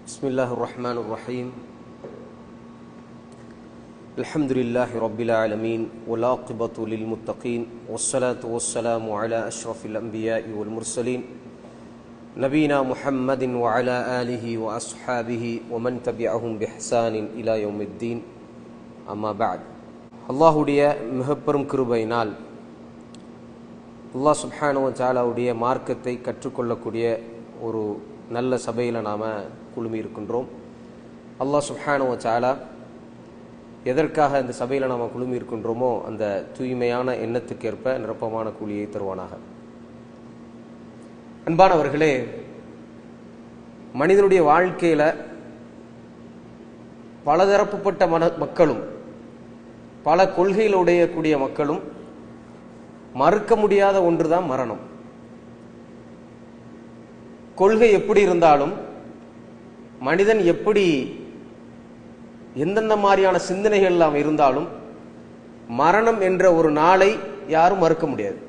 بسم الله الرحمن الرحيم الحمد لله رب العالمين والعاقبة للمتقين والصلاة والسلام على أشرف الأنبياء والمرسلين نبينا محمد وعلى آله وأصحابه ومن تبعهم بإحسان إلى يوم الدين أما بعد அல்லாஹ்வுடைய மிகப்பெரும் கிருபையினால் அல்லாஹ் சுப்ஹானஹு வ தஆலாவுடைய மார்க்கத்தை கற்றுக்கொள்ளக்கூடிய ஒரு நல்ல சபையில் நாம் குழுமி இருக்கின்றோம். அல்லாஹ் சுப்ஹானஹு வ தஆலா எதற்காக இந்த சபையில் நாம் குழுமி இருக்கின்றோமோ அந்த தூய்மையான எண்ணத்துக்கேற்ப நிரப்பமான கூலியை தருவானாக. அன்பானவர்களே, மனிதனுடைய வாழ்க்கையில் பலதரப்புப்பட்ட மக்களும் பல கொள்கைகளுடைய கூடிய மக்களும் மறுக்க முடியாத ஒன்றுதான் மரணம். கொள்கை எப்படி இருந்தாலும், மனிதன் எப்படி எந்தெந்த மாதிரியான சிந்தனைகள் எல்லாம் இருந்தாலும், மரணம் என்ற ஒரு நாளை யாரும் மறுக்க முடியாது.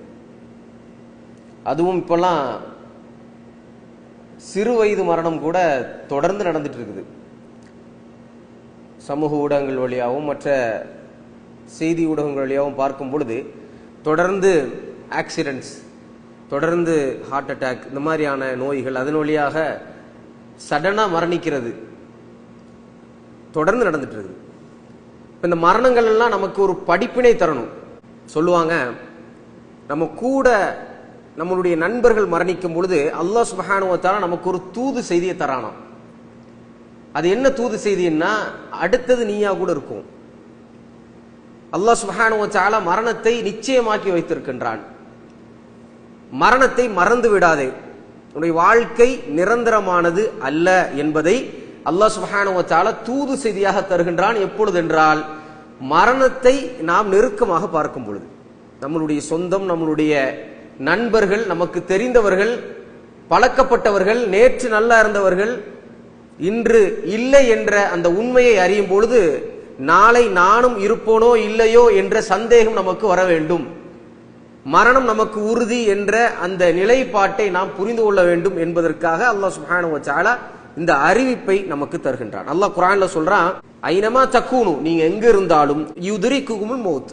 அதுவும் இப்பெல்லாம் சிறு வயது மரணம் கூட தொடர்ந்து நடந்துட்டு இருக்குது. சமூக ஊடகங்கள் வழியாகவும் மற்ற செய்தி ஊடகங்கள் வழியாகவும் பார்க்கும் பொழுது தொடர்ந்து ஆக்சிடென்ட்ஸ், தொடர்ந்து ஹார்ட் அட்டாக், இந்த மாதிரியான நோய்கள் அதன் வழியாக சடனாக மரணிக்கிறது தொடர்ந்து நடந்துட்டு இருக்குது. இந்த மரணங்கள் எல்லாம் நமக்கு ஒரு படிப்பினை தரணும். சொல்லுவாங்க, நம்ம கூட நம்மளுடைய நண்பர்கள் மரணிக்கும் பொழுது அல்லாஹ் சுப்ஹானஹு வ தஆலா நமக்கு ஒரு தூது செய்தியை தரானாம். அது என்ன தூது செய்தின்னா, அடுத்தது நீயா கூட இருக்கும். அல்லாஹ் சுப்ஹானஹு வ தஆலா மரணத்தை நிச்சயமாக்கி வைத்திருக்கின்றான். மரணத்தை மறந்து விடாதே, உன்னுடைய வாழ்க்கை நிரந்தரமானது அல்ல என்பதை அல்லாஹ் சுப்ஹானஹு வ தஆலா தூது செய்தியாக தருகின்றான். எப்பொழுது என்றால், மரணத்தை நாம் நெருக்கமாக பார்க்கும் பொழுது. நம்மளுடைய சொந்தம், நம்மளுடைய நண்பர்கள், நமக்கு தெரிந்தவர்கள், பழக்கப்பட்டவர்கள், நேற்று நல்லா இருந்தவர்கள் இன்று இல்லை என்ற அந்த உண்மையை அறியும் பொழுது நாளை நானும் இருப்போனோ இல்லையோ என்ற சந்தேகம் நமக்கு வர வேண்டும். மரணம் நமக்கு உறுதி என்ற அந்த நிலைப்பாட்டை நாம் புரிந்து கொள்ள வேண்டும் என்பதற்காக அல்லாஹ் சுப்ஹானஹு வ தஆலா இந்த அறிவிப்பை நமக்கு தருகின்றான். அல்லாஹ் குர்ஆன்ல சொல்றான், ஐனமா தக்கூனு, நீங்க எங்க இருந்தாலும் யுத்ரிகுகுமுல் மௌத்,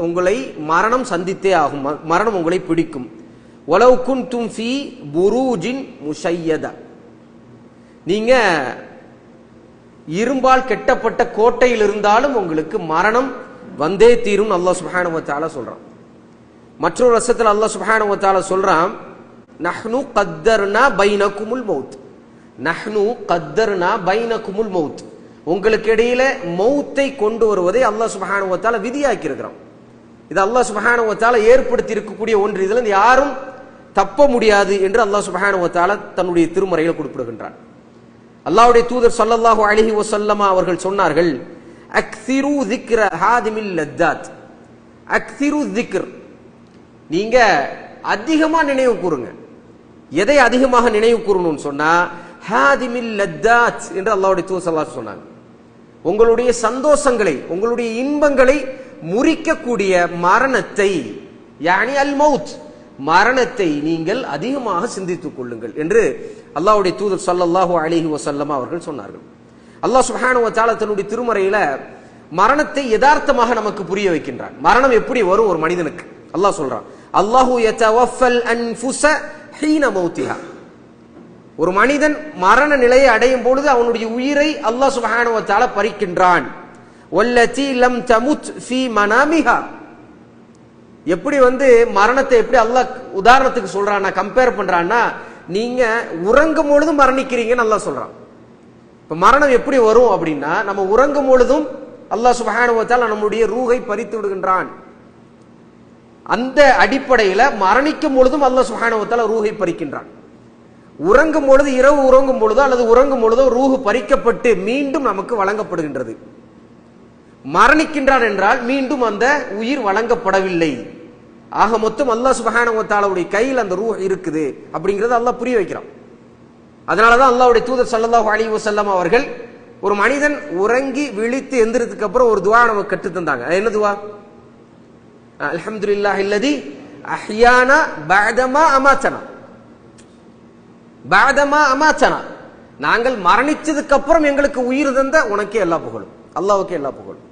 உங்களை மரணம் சந்தித்தே ஆகும், மரணம் உங்களை பிடிக்கும். வலவ் குன்தும் ஃபீ புரூஜின் முஷய்யதா, நீங்க இரும்பால் கெட்டப்பட்ட கோட்டையில் இருந்தாலும் உங்களுக்கு மரணம் வந்தே தீரும் அல்லாஹ் சுப்ஹானஹு வ தஆலா சொல்றான். மற்றொரு வசனத்தில் அல்லாஹ் சுப்ஹானஹு வ தஆலா சொல்றான், நஹ்னு கத்தர்னா பைனகுமுல் மௌத், நஹ்னு கத்தர்னா பைனகுமுல் மௌத், உங்களுக்கு இடையில மௌத்தை கொண்டு வருவதை அல்லாஹ் சுப்ஹானஹு வ தஆலா விதியாக்கி இருக்கிறான். இது அல்லாஹ் சுப்ஹானஹு வ தஆலா ஏற்படுத்தி இருக்கக்கூடிய ஒன்று, இதுல யாரும் தப்ப முடியாது என்று அல்லாஹ் சுப்ஹானஹு வ தஆலா தன்னுடைய திருமறையில் குறிப்பிடுகின்றான். அல்லாஹ்வுடைய தூதர் ஸல்லல்லாஹு அலைஹி வஸல்லம் அவர்கள் சொன்னார்கள், அக்ஸிரு ذிக்ர ஹாதிமில் லத்தாத், அக்ஸிரு ذிக்ர், நீங்க அதிகமா நினைவு கூறுங்க. எதை அதிகமாக நினைவு கூறணும்னு சொன்னா, ஹாதிமில் லத்தாத் என்று அல்லாஹ்வுடைய தூதர் ஸல்லல்லாஹு அலைஹி வஸல்லம் சொன்னாங்க. உங்களுடைய சந்தோஷங்களை, உங்களுடைய இன்பங்களை முறிக்கக்கூடிய மரணத்தை, யானி அல் மௌத், மரணத்தை நீங்கள் அதிகமாக சிந்தித்துக் கொள்ளுங்கள் என்று அல்லாஹ்வுடைய தூதர் ஸல்லல்லாஹு அலைஹி வஸல்லம் அவர்கள் சொன்னார்கள். அல்லாஹ் சுப்ஹானஹு வ தஆலா தன்னுடைய திருமறையில மரணத்தை யதார்த்தமாக நமக்கு புரிய வைக்கின்றான். மரணம் எப்படி வரும் ஒரு மனிதனுக்கு அல்லாஹ் சொல்றான், அல்லாஹு யதவஃபல் அன்ஃபுஸ ஹீன மௌத்திஹா, ஒரு மனிதன் மரண நிலையை அடையும் பொழுது அவனுடைய உயிரை அல்லாஹ் சுப்ஹானஹு வ தஆலா பறிக்கின்றான். வல்லதி லம் தமுத் ஃபீ மனாமிஹா, எப்படி மரணத்தை எப்படி அல்லாஹ் உதாரணத்துக்கு சொல்றான்னா, கம்பேர் பண்றான்னா, நீங்க உறங்கும் பொழுதும் மரணிக்கிறீங்கன்னு அல்லாஹ் சொல்றான். இப்ப மரணம் எப்படி வரும் அப்படின்னா, நம்ம உறங்கும் பொழுதும் அல்லாஹ் சுப்ஹானஹு வ தஆலா நம்முடைய ரூஹை பறித்து விடுகின்றான். அந்த அடிப்படையில மரணிக்கும் பொழுதும் அல்லாஹ் சுப்ஹானஹு வ தஆலா ரூஹை பறிக்கின்றான். உறங்கும் பொழுது, இரவு உறங்கும் பொழுதோ அல்லது உறங்கும் பொழுதோ ரூஹு பறிக்கப்பட்டு மீண்டும் நமக்கு வழங்கப்படுகின்றது. மரணிக்கின்றான் என்றால் மீண்டும் அந்த உயிர் வழங்கப்படவில்லை. ஆக மொத்தம் அல்லாஹ் சுப்ஹானஹு வ தஆலாவுடைய கையில் அந்த ரூஹ் இருக்குது அப்படிங்கறத அல்லாஹ் புரிய வைக்கிறான். அதனாலதான் அல்லாஹ்வுடைய தூதர் ஸல்லல்லாஹு அலைஹி வஸல்லம் அவர்கள் ஒரு மனிதன் உறங்கி விழித்து எந்திரத்துக்கு அப்புறம் ஒரு துஆ நமக்கு கற்று தந்தாங்க. என்ன துஆ? அல்ஹம்துலில்லாஹில்லதி அஹ்யானா பஅதமா அமாத்தனா, பாதமா அமாத்தனா, நாங்கள் மரணிச்சதுக்கு அப்புறம் எங்களுக்கு உயிர் தந்த உனக்கே எல்லா புகழும், அல்லாஹ்வுக்கே எல்லா புகழும்.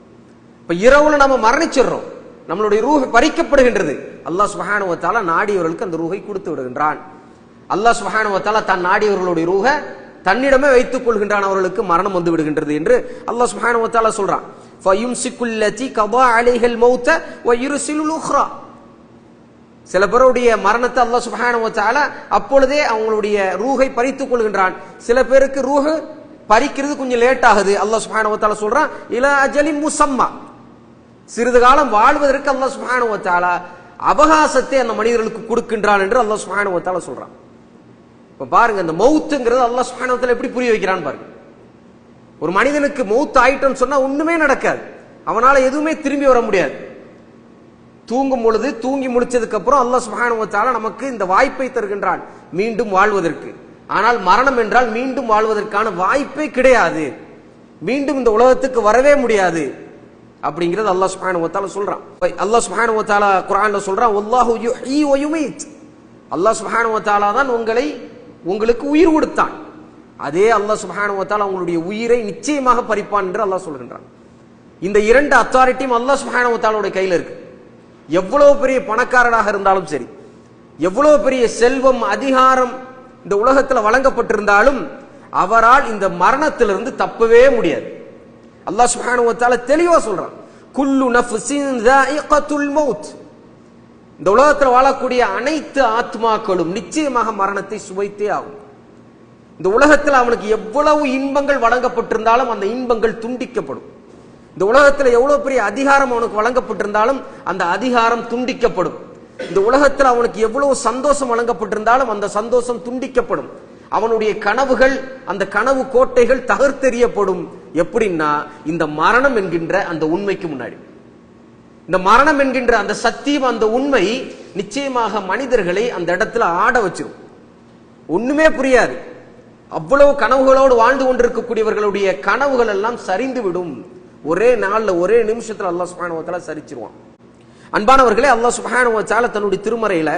இப்ப இரவுல நம்ம மரணிச்சிடுறோம், நம்மளுடைய ரூஹ் பறிக்கப்படுகின்றது. அல்லாஹ் சுப்ஹானஹு வ தஆலா நாடியவர்களுக்கு அந்த ரூஹை கொடுத்து விடுகின்றான். அல்லாஹ் சுப்ஹானஹு வ தஆலா தன் நாடியவர்களுடைய ரூஹை தன்னிடமே வைத்துக் கொள்கின்றான், அவர்களுக்கு மரணம் வந்து விடுகின்றது என்று அல்லாஹ் சுப்ஹானஹு வ தஆலா சொல்றான். ஃபயும்சிகுல்லதி கதா அலைஹில் மௌத வ யுர்சிலுல் உக்ரா. சில பேருடைய மரணத்தை அல்லாஹ் சுப்ஹானஹு வ தஆலா அப்பொழுதே அவங்களுடைய ரூஹை பறித்துக் கொள்கின்றான். சில பேருக்கு ரூஹ் பறிக்கிறது கொஞ்சம் லேட் ஆகுது. அல்லாஹ் சுப்ஹானஹு வ தஆலா சொல்றான் இலா அஜலின் முஸம்மா. சிறிது காலம் வாழ்வதற்கு அல்லாஹ் சுப்ஹானஹு வ தஆலா அவகாசத்தை அந்த மனிதர்களுக்கு கொடுக்கின்றான் என்று அல்லாஹ் சுப்ஹானஹு வ தஆலா சொல்றான். இப்ப பாருங்க, இந்த மௌத்துங்கிறது அல்லாஹ் சுப்ஹானஹு வ தஆலா எப்படி புரிய வைக்கிறான் பாருங்க. ஒரு மனிதனுக்கு மௌத் ஆயிட்டோம்னு சொன்னா ஒண்ணுமே நடக்காது, அவனால எதுவுமே திரும்பி வர முடியாது. தூங்கும் பொழுது தூங்கி முடிச்சதுக்கு அப்புறம் அல்லாஹ் சுப்ஹானஹு வ தஆலா நமக்கு இந்த வாய்ப்பை தருகின்றான் மீண்டும் வாழ்வதற்கு. ஆனால் மரணம் என்றால் மீண்டும் வாழ்வதற்கான வாய்ப்பே கிடையாது, மீண்டும் இந்த உலகத்துக்கு வரவே முடியாது அப்படிங்கிறது அல்லாஹ் சுப்ஹானஹு வ தஆலா சொல்றான். அல்லாஹ் சுப்ஹானஹு வ தஆலா குர்ஆன்ல சொல்றான் வல்லாஹு யுஹ்யி வ யுமீத். அல்லாஹ் சுப்ஹானஹு வ தஆலா தான் உங்களுக்கு உயிர் கொடுத்தான். அதே அல்லாஹ் சுப்ஹானஹு வ தஆலா உங்களுடைய உயிரை நிச்சயமாக பறிப்பான் என்று அல்லாஹ் சொல்கின்றான். இந்த இரண்டு அத்தாரிட்டியும் அல்லாஹ் சுப்ஹானஹு வ தஆலாவுடைய கையில் இருக்கு. எவ்வளவு பெரிய பணக்காரராக இருந்தாலும் சரி, எவ்வளவு பெரிய செல்வம் அதிகாரம் இந்த உலகத்துல வழங்கப்பட்டிருந்தாலும் அவரால் இந்த மரணத்திலிருந்து தப்பவே முடியாது. அல்லாஹ் சுப்ஹானஹு வ தஆலா தெளிவா சொல்றான், குல்லு நஃப்ஸின் ذائقத்துல் மௌத். இந்த உலகத்துல வாழக்கூடிய அனைத்து ஆத்மாக்களும் நிச்சயமாக மரணத்தை சுவைத்தே ஆகும். இந்த உலகத்தில் அவனுக்கு எவ்வளவு இன்பங்கள் வழங்கப்பட்டிருந்தாலும் அந்த இன்பங்கள் துண்டிக்கப்படும். இந்த உலகத்தில் எவ்வளவு பெரிய அதிகாரம் அவனுக்கு வழங்கப்பட்டிருந்தாலும் அந்த அதிகாரம் துண்டிக்கப்படும். இந்த உலகத்தில் அவனுக்கு எவ்வளவு சந்தோஷம் வழங்கப்பட்டிருந்தாலும் அந்த சந்தோஷம் துண்டிக்கப்படும். அவனுடைய கனவுகள், அந்த கனவு கோட்டைகள் தகர்த்தெறியப்படும். எப்படின்னா இந்த மரணம் என்கின்ற அந்த உண்மைக்கு முன்னாடி, இந்த மரணம் என்கின்ற அந்த சத்தியம், அந்த உண்மை நிச்சயமாக மனிதர்களை அந்த இடத்துல ஆட வச்சிரும். ஒண்ணுமே புரியாது. அவ்வளவு கனவுகளோடு வாழ்ந்து கொண்டிருக்கக்கூடியவர்களுடைய கனவுகள் எல்லாம் சரிந்து விடும். ஒரே நாள்ல, ஒரே நிமிஷத்துல அல்லாஹ் சுப்ஹானஹு வ தஆலா சரிச்சிருவான். அன்பானவர்களே, அல்லாஹ் சுப்ஹானஹு வ தஆலா தன்னுடைய திருமறையில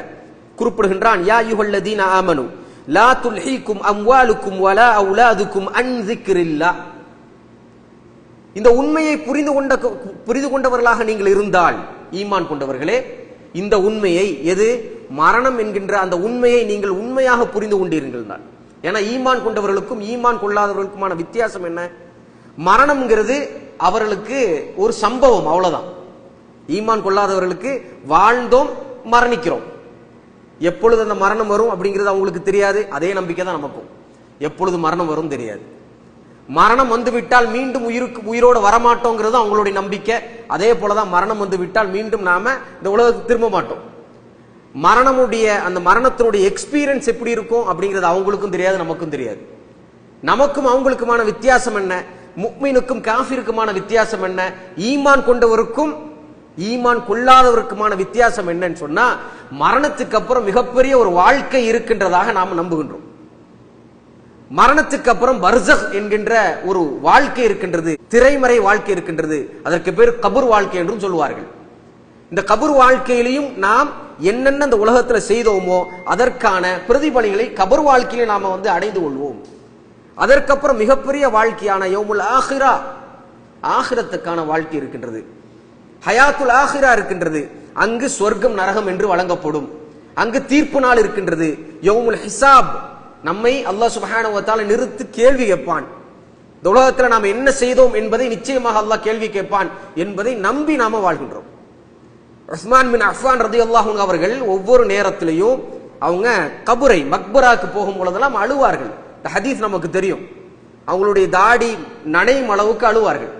குறிப்பிடுகின்றான், யா அய்யுஹல்லதீன ஆமனு லா துல்ஹீக்கும் அம்வாலுக்கும் வலா அவுலாதுக்கும் அன் ஸிக்ரில்லாஹ். இந்த உண்மையை புரிந்து கொண்டவர்களாக நீங்கள் இருந்தால், ஈமான் கொண்டவர்களே, இந்த உண்மையை, எது மரணம் என்கின்ற அந்த உண்மையை நீங்கள் உண்மையாக புரிந்து கொண்டீர்கள். ஏன்னா ஈமான் கொண்டவர்களுக்கும் ஈமான் கொள்ளாதவர்களுக்குமான வித்தியாசம் என்ன? மரணம்ங்கிறது அவர்களுக்கு ஒரு சம்பவம், அவ்வளவுதான். ஈமான் கொள்ளாதவர்களுக்கு வாழ்ந்தோம், மரணிக்கிறோம், எப்பொழுது அந்த மரணம் வரும் அப்படிங்கிறது அவங்களுக்கு தெரியாது. அதே நம்பிக்கை தான் நமக்கும், எப்பொழுது மரணம் வரும் தெரியாது. மரணம் வந்து விட்டால் மீண்டும் உயிரோடு வரமாட்டோங்கிறது அவங்களுடைய நம்பிக்கை. அதே போலதான் மரணம் வந்து விட்டால் மீண்டும் நாம இந்த உலகத்துக்கு திரும்ப மாட்டோம். அந்த மரணத்தினுடைய எக்ஸ்பீரியன்ஸ் எப்படி இருக்கும் அப்படிங்கிறது அவங்களுக்கும் தெரியாது, நமக்கும் தெரியாது. நமக்கும் அவங்களுக்குமான வித்தியாசம் என்ன? முஃமினுக்கும் காஃபிருக்குமான வித்தியாசம் என்ன? ஈமான் கொண்டவருக்கும் ஈமான் கொள்ளாதவருக்குமான வித்தியாசம் என்னன்னு சொன்னா, மரணத்துக்கு அப்புறம் மிகப்பெரிய ஒரு வாழ்க்கை இருக்கின்றதாக நாம நம்புகின்றோம். மரணத்துக்கு அப்புறம் பர்ஸக் என்கின்ற ஒரு வாழ்க்கை இருக்கின்றது, திரைமறை வாழ்க்கை இருக்கின்றது. அதற்கு பேர் கபர் வாழ்க்கை என்றும் சொல்லுவார்கள். இந்த கபர் வாழ்க்கையிலையும் நாம் என்னென்ன இந்த உலகத்துல செய்தோமோ அதற்கான பிரதிபலிகளை கபர் வாழ்க்கையில நாம அடைந்து கொள்வோம். அதற்கப்புறம் மிகப்பெரிய வாழ்க்கையான யௌமுல் ஆஹிரா, ஆஹிரத்துக்கான வாழ்க்கை இருக்கின்றது, ஹயாத்துல் ஆஹிரா இருக்கின்றது. அங்கு சொர்க்கம் நரகம் என்று வழங்கப்படும். அங்கு தீர்ப்பு நாள் இருக்கின்றது, யௌமுல் ஹிசாப். நம்மை அல்லாஹ் சுப்ஹானஹு வ தஆலா நிறுத்தி கேள்வி கேட்பான். இந்த உலகத்துல நாம் என்ன செய்தோம் என்பதை நிச்சயமாக அல்லாஹ் கேள்வி கேட்பான் என்பதை நம்பி நாம வாழ்கின்றோம். உஸ்மான் பின் அஃபான் ரலியல்லாஹு அன்ஹு அவர்கள் ஒவ்வொரு நேரத்திலையும் அவங்க கபரை, மக்பராக்கு போகும் பொழுதெல்லாம் அழுவார்கள். இந்த ஹதீஸ் நமக்கு தெரியும். அவங்களுடைய தாடி நனையும் அளவுக்கு அழுவார்கள்.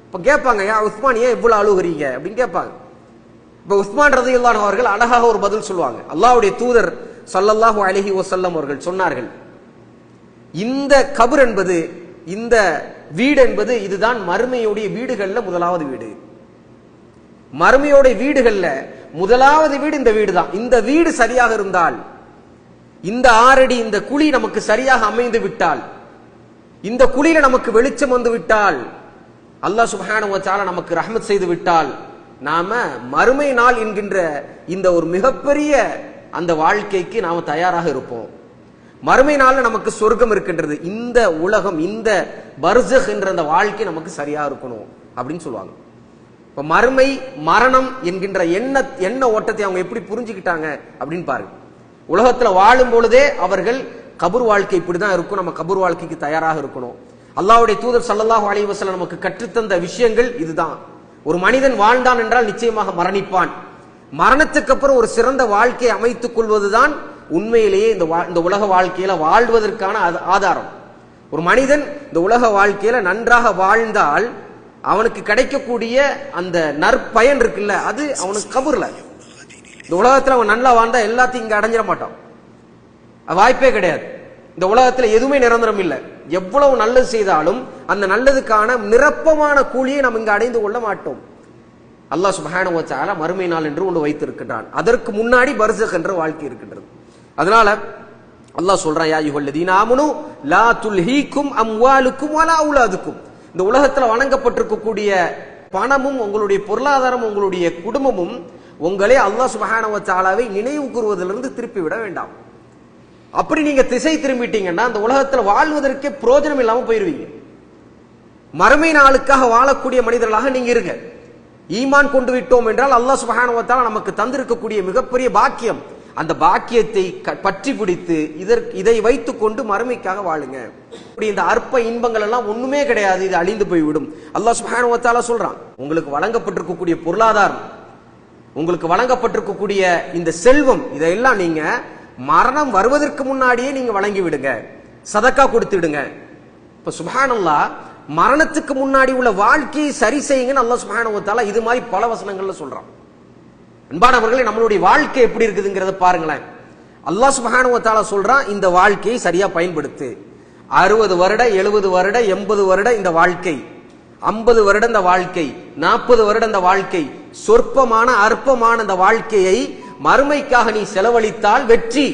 இப்ப கேட்பாங்க, யா உஸ்மான் ஏன் இவ்வளவு அழுகுறீங்க அப்படின்னு கேட்பாங்க. இப்ப உஸ்மான் ரலியல்லாஹு அன்ஹு அவர்கள் அழகாக ஒரு பதில் சொல்லுவாங்க. அல்லாஹ்வுடைய தூதர் ஸல்லல்லாஹு அலைஹி வஸல்லம் அவர்கள் சொன்னார்கள், இந்த கபர் என்பது, இந்த வீடு என்பது, இதுதான் மறுமையுடைய வீடுகள்ல முதலாவது வீடு. மறுமையோடைய வீடுகள்ல முதலாவது வீடு இந்த வீடு தான். இந்த வீடு சரியாக இருந்தால், இந்த 6 அடி இந்த குழி நமக்கு சரியாக அமைந்து விட்டால், இந்த குழியில நமக்கு வெளிச்சம் வந்து விட்டால், அல்லாஹ் சுப்ஹானஹு வ தஆலா நமக்கு ரஹ்மத் செய்து விட்டால், நாம மறுமை நாள் என்கின்ற இந்த ஒரு மிகப்பெரிய அந்த வாழ்க்கைக்கு நாம தயாராக இருப்போம். மறுமை நாள்ல நமக்கு சொர்க்கம் இருக்கின்றது, இந்த உலகம் இந்த பர்ஸக் என்ற அந்த வாழ்க்கை நமக்கு சரியா இருக்கணும் அப்படின்னு சொல்லுவாங்க. இப்ப மறுமை மரணம் என்கின்ற எண்ண ஓட்டத்தை அவங்க எப்படி புரிஞ்சுக்கிட்டாங்க அப்படின்னு பாருங்க. உலகத்துல வாழும் பொழுதே அவர்கள் கபூர் வாழ்க்கை இப்படிதான் இருக்கும், நம்ம கபூர் வாழ்க்கைக்கு தயாராக இருக்கணும். அல்லாஹ்வுடைய தூதர் ஸல்லல்லாஹு அலைஹி வஸல்லம் நமக்கு கற்றுத்தந்த விஷயங்கள் இதுதான். ஒரு மனிதன் வாழ்ந்தான் என்றால் நிச்சயமாக மரணிப்பான். மரணத்துக்கு அப்புறம் ஒரு சிறந்த வாழ்க்கையை அமைத்துக் கொள்வதுதான் உண்மையிலேயே இந்த உலக வாழ்க்கையில வாழ்வதற்கான ஆதாரம். ஒரு மனிதன் இந்த உலக வாழ்க்கையில நன்றாக வாழ்ந்தால் அவனுக்கு கிடைக்கக்கூடிய அந்த நற்பயன் இருக்குல்ல, அது அவனுக்கு கபூர்ல. இந்த உலகத்துல அவன் நல்லா வாழ்ந்தா எல்லாத்தையும் இங்க அடைஞ்சிட மாட்டான், வாய்ப்பே கிடையாது. இந்த உலகத்துல எதுவுமே நிரந்தரம் இல்லை. எவ்வளவு நல்லது செய்தாலும் அந்த நல்லதுக்கான நிரப்பமான கூலியை நம்ம இங்க அடைந்து கொள்ள மாட்டோம். அல்லாஹ் சுப்ஹானஹு வ தஆலா மறுமை நாள் என்று ஒன்று வைத்திருக்கின்றான். அதற்கு முன்னாடி பர்ஸக் என்ற வாழ்க்கை இருக்கின்றது. அதனால அல்லாஹ் சொல்றான், யா அய்யுஹல்லதீன ஆமனூ லா துல்ஹீக்கும் அம்வாலுக்கும் வலா அவுலாதுக்கும். இந்த உலகத்துல வணங்கப்பட்டிருக்கக்கூடிய பணமும் உங்களுடைய பொருளாதாரம் உங்களுடைய குடும்பமும் உங்களே அல்லாஹ் சுப்ஹானஹு வ தஆலாவை நினைவு கூறுவதிலிருந்து திருப்பி விட வேண்டாம். அப்படி நீங்க திசை திரும்பிட்டீங்கன்னா அந்த உலகத்துல வாழ்வதற்கே பிரயோஜனம் இல்லாம போயிருவீங்க. மறுமை நாளுக்காக வாழக்கூடிய மனிதர்களாக நீங்க இருங்க. ஈமான் கொண்டு விட்டோம் என்றால் அல்லாஹ் சுப்ஹானஹு வ தஆலா நமக்கு தந்திருக்கக்கூடிய மிகப்பெரிய பாக்கியம். அந்த பாக்கியத்தை பற்றி பிடித்து இதை வைத்துக் கொண்டு மறுமைக்காக வாழுங்க. இந்த அற்ப இன்பங்கள் எல்லாம் ஒண்ணுமே கிடையாது, இது அழிந்து போய்விடும். அல்லாஹ் சுப்ஹானஹு வ தஆலா சொல்றான், உங்களுக்கு வழங்கப்பட்டிருக்கக்கூடிய பொருளாதாரம், உங்களுக்கு வழங்கப்பட்டிருக்கக்கூடிய இந்த செல்வம், இதையெல்லாம் நீங்க மரணம் வருவதற்கு முன்னாடியே நீங்க வழங்கி விடுங்க, சதக்கா கொடுத்து விடுங்க. இப்ப சுப்ஹானல்லாஹ், மரணத்துக்கு முன்னாடி உள்ள வாழ்க்கையை சரி செய்யுங்கன்னு அல்லாஹ் சுப்ஹானஹு வ தஆலா இது மாதிரி பல வசனங்கள்ல சொல்றான். அன்பானவர்களே, நம்மளுடைய வாழ்க்கை எப்படி இருக்குதுங்கிறத பாருங்களேன். அல்லாஹ் சுப்ஹானஹு வ தஆலா சொல்றான், இந்த வாழ்க்கையை சரியா பயன்படுத்து. 60 வருட 70 வருட 80 வருட இந்த வாழ்க்கை, 50 வருட இந்த வாழ்க்கை, 40 வருட இந்த வாழ்க்கை, சொற்பமான அற்பமான இந்த வாழ்க்கையை மறுமைக்காக நீ செலவழித்தால் வெற்றி.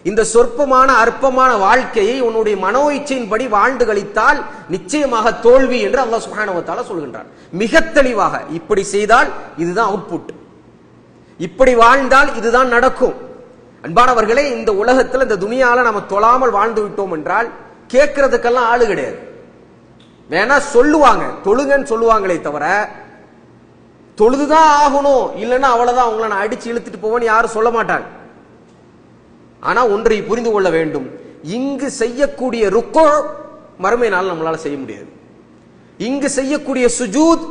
இந்த சொற்பமான அற்பமான வாழ்க்கையை உன்னுடைய மனோ இச்சையின்படி வாழ்ந்து கழித்தால் நிச்சயமாக தோல்வி என்று அல்லாஹ் சுப்ஹானஹு வ தஆலா சொல்கின்றான். மிக தெளிவாக இப்படி செய்தால் இதுதான் அவுட்புட், இப்படி வாழ்ந்தால் இதுதான் நடக்கும். அன்பானவர்களே, இந்த உலகத்தில் இந்த துனியால நம்ம தொழாமல் வாழ்ந்து விட்டோம் என்றால் கேட்கறதுக்கெல்லாம் ஆளு கிடையாது. வேணா சொல்லுவாங்க, தொழுங்கன்னு சொல்லுவாங்களே தவிர தொழுதுதான் ஆகணும், இல்லைன்னா அவ்வளவுதான் அவங்கள நான் அடிச்சு இழுத்துட்டு போவேன்னு யாரும் சொல்ல மாட்டாங்க. ஆனா ஒன்றை புரிந்து கொள்ள வேண்டும், இங்கு செய்யக்கூடிய ருக்கு மறுமை நாள் நம்மளால செய்ய முடியாது. இங்கு செய்யக்கூடிய சுஜூத்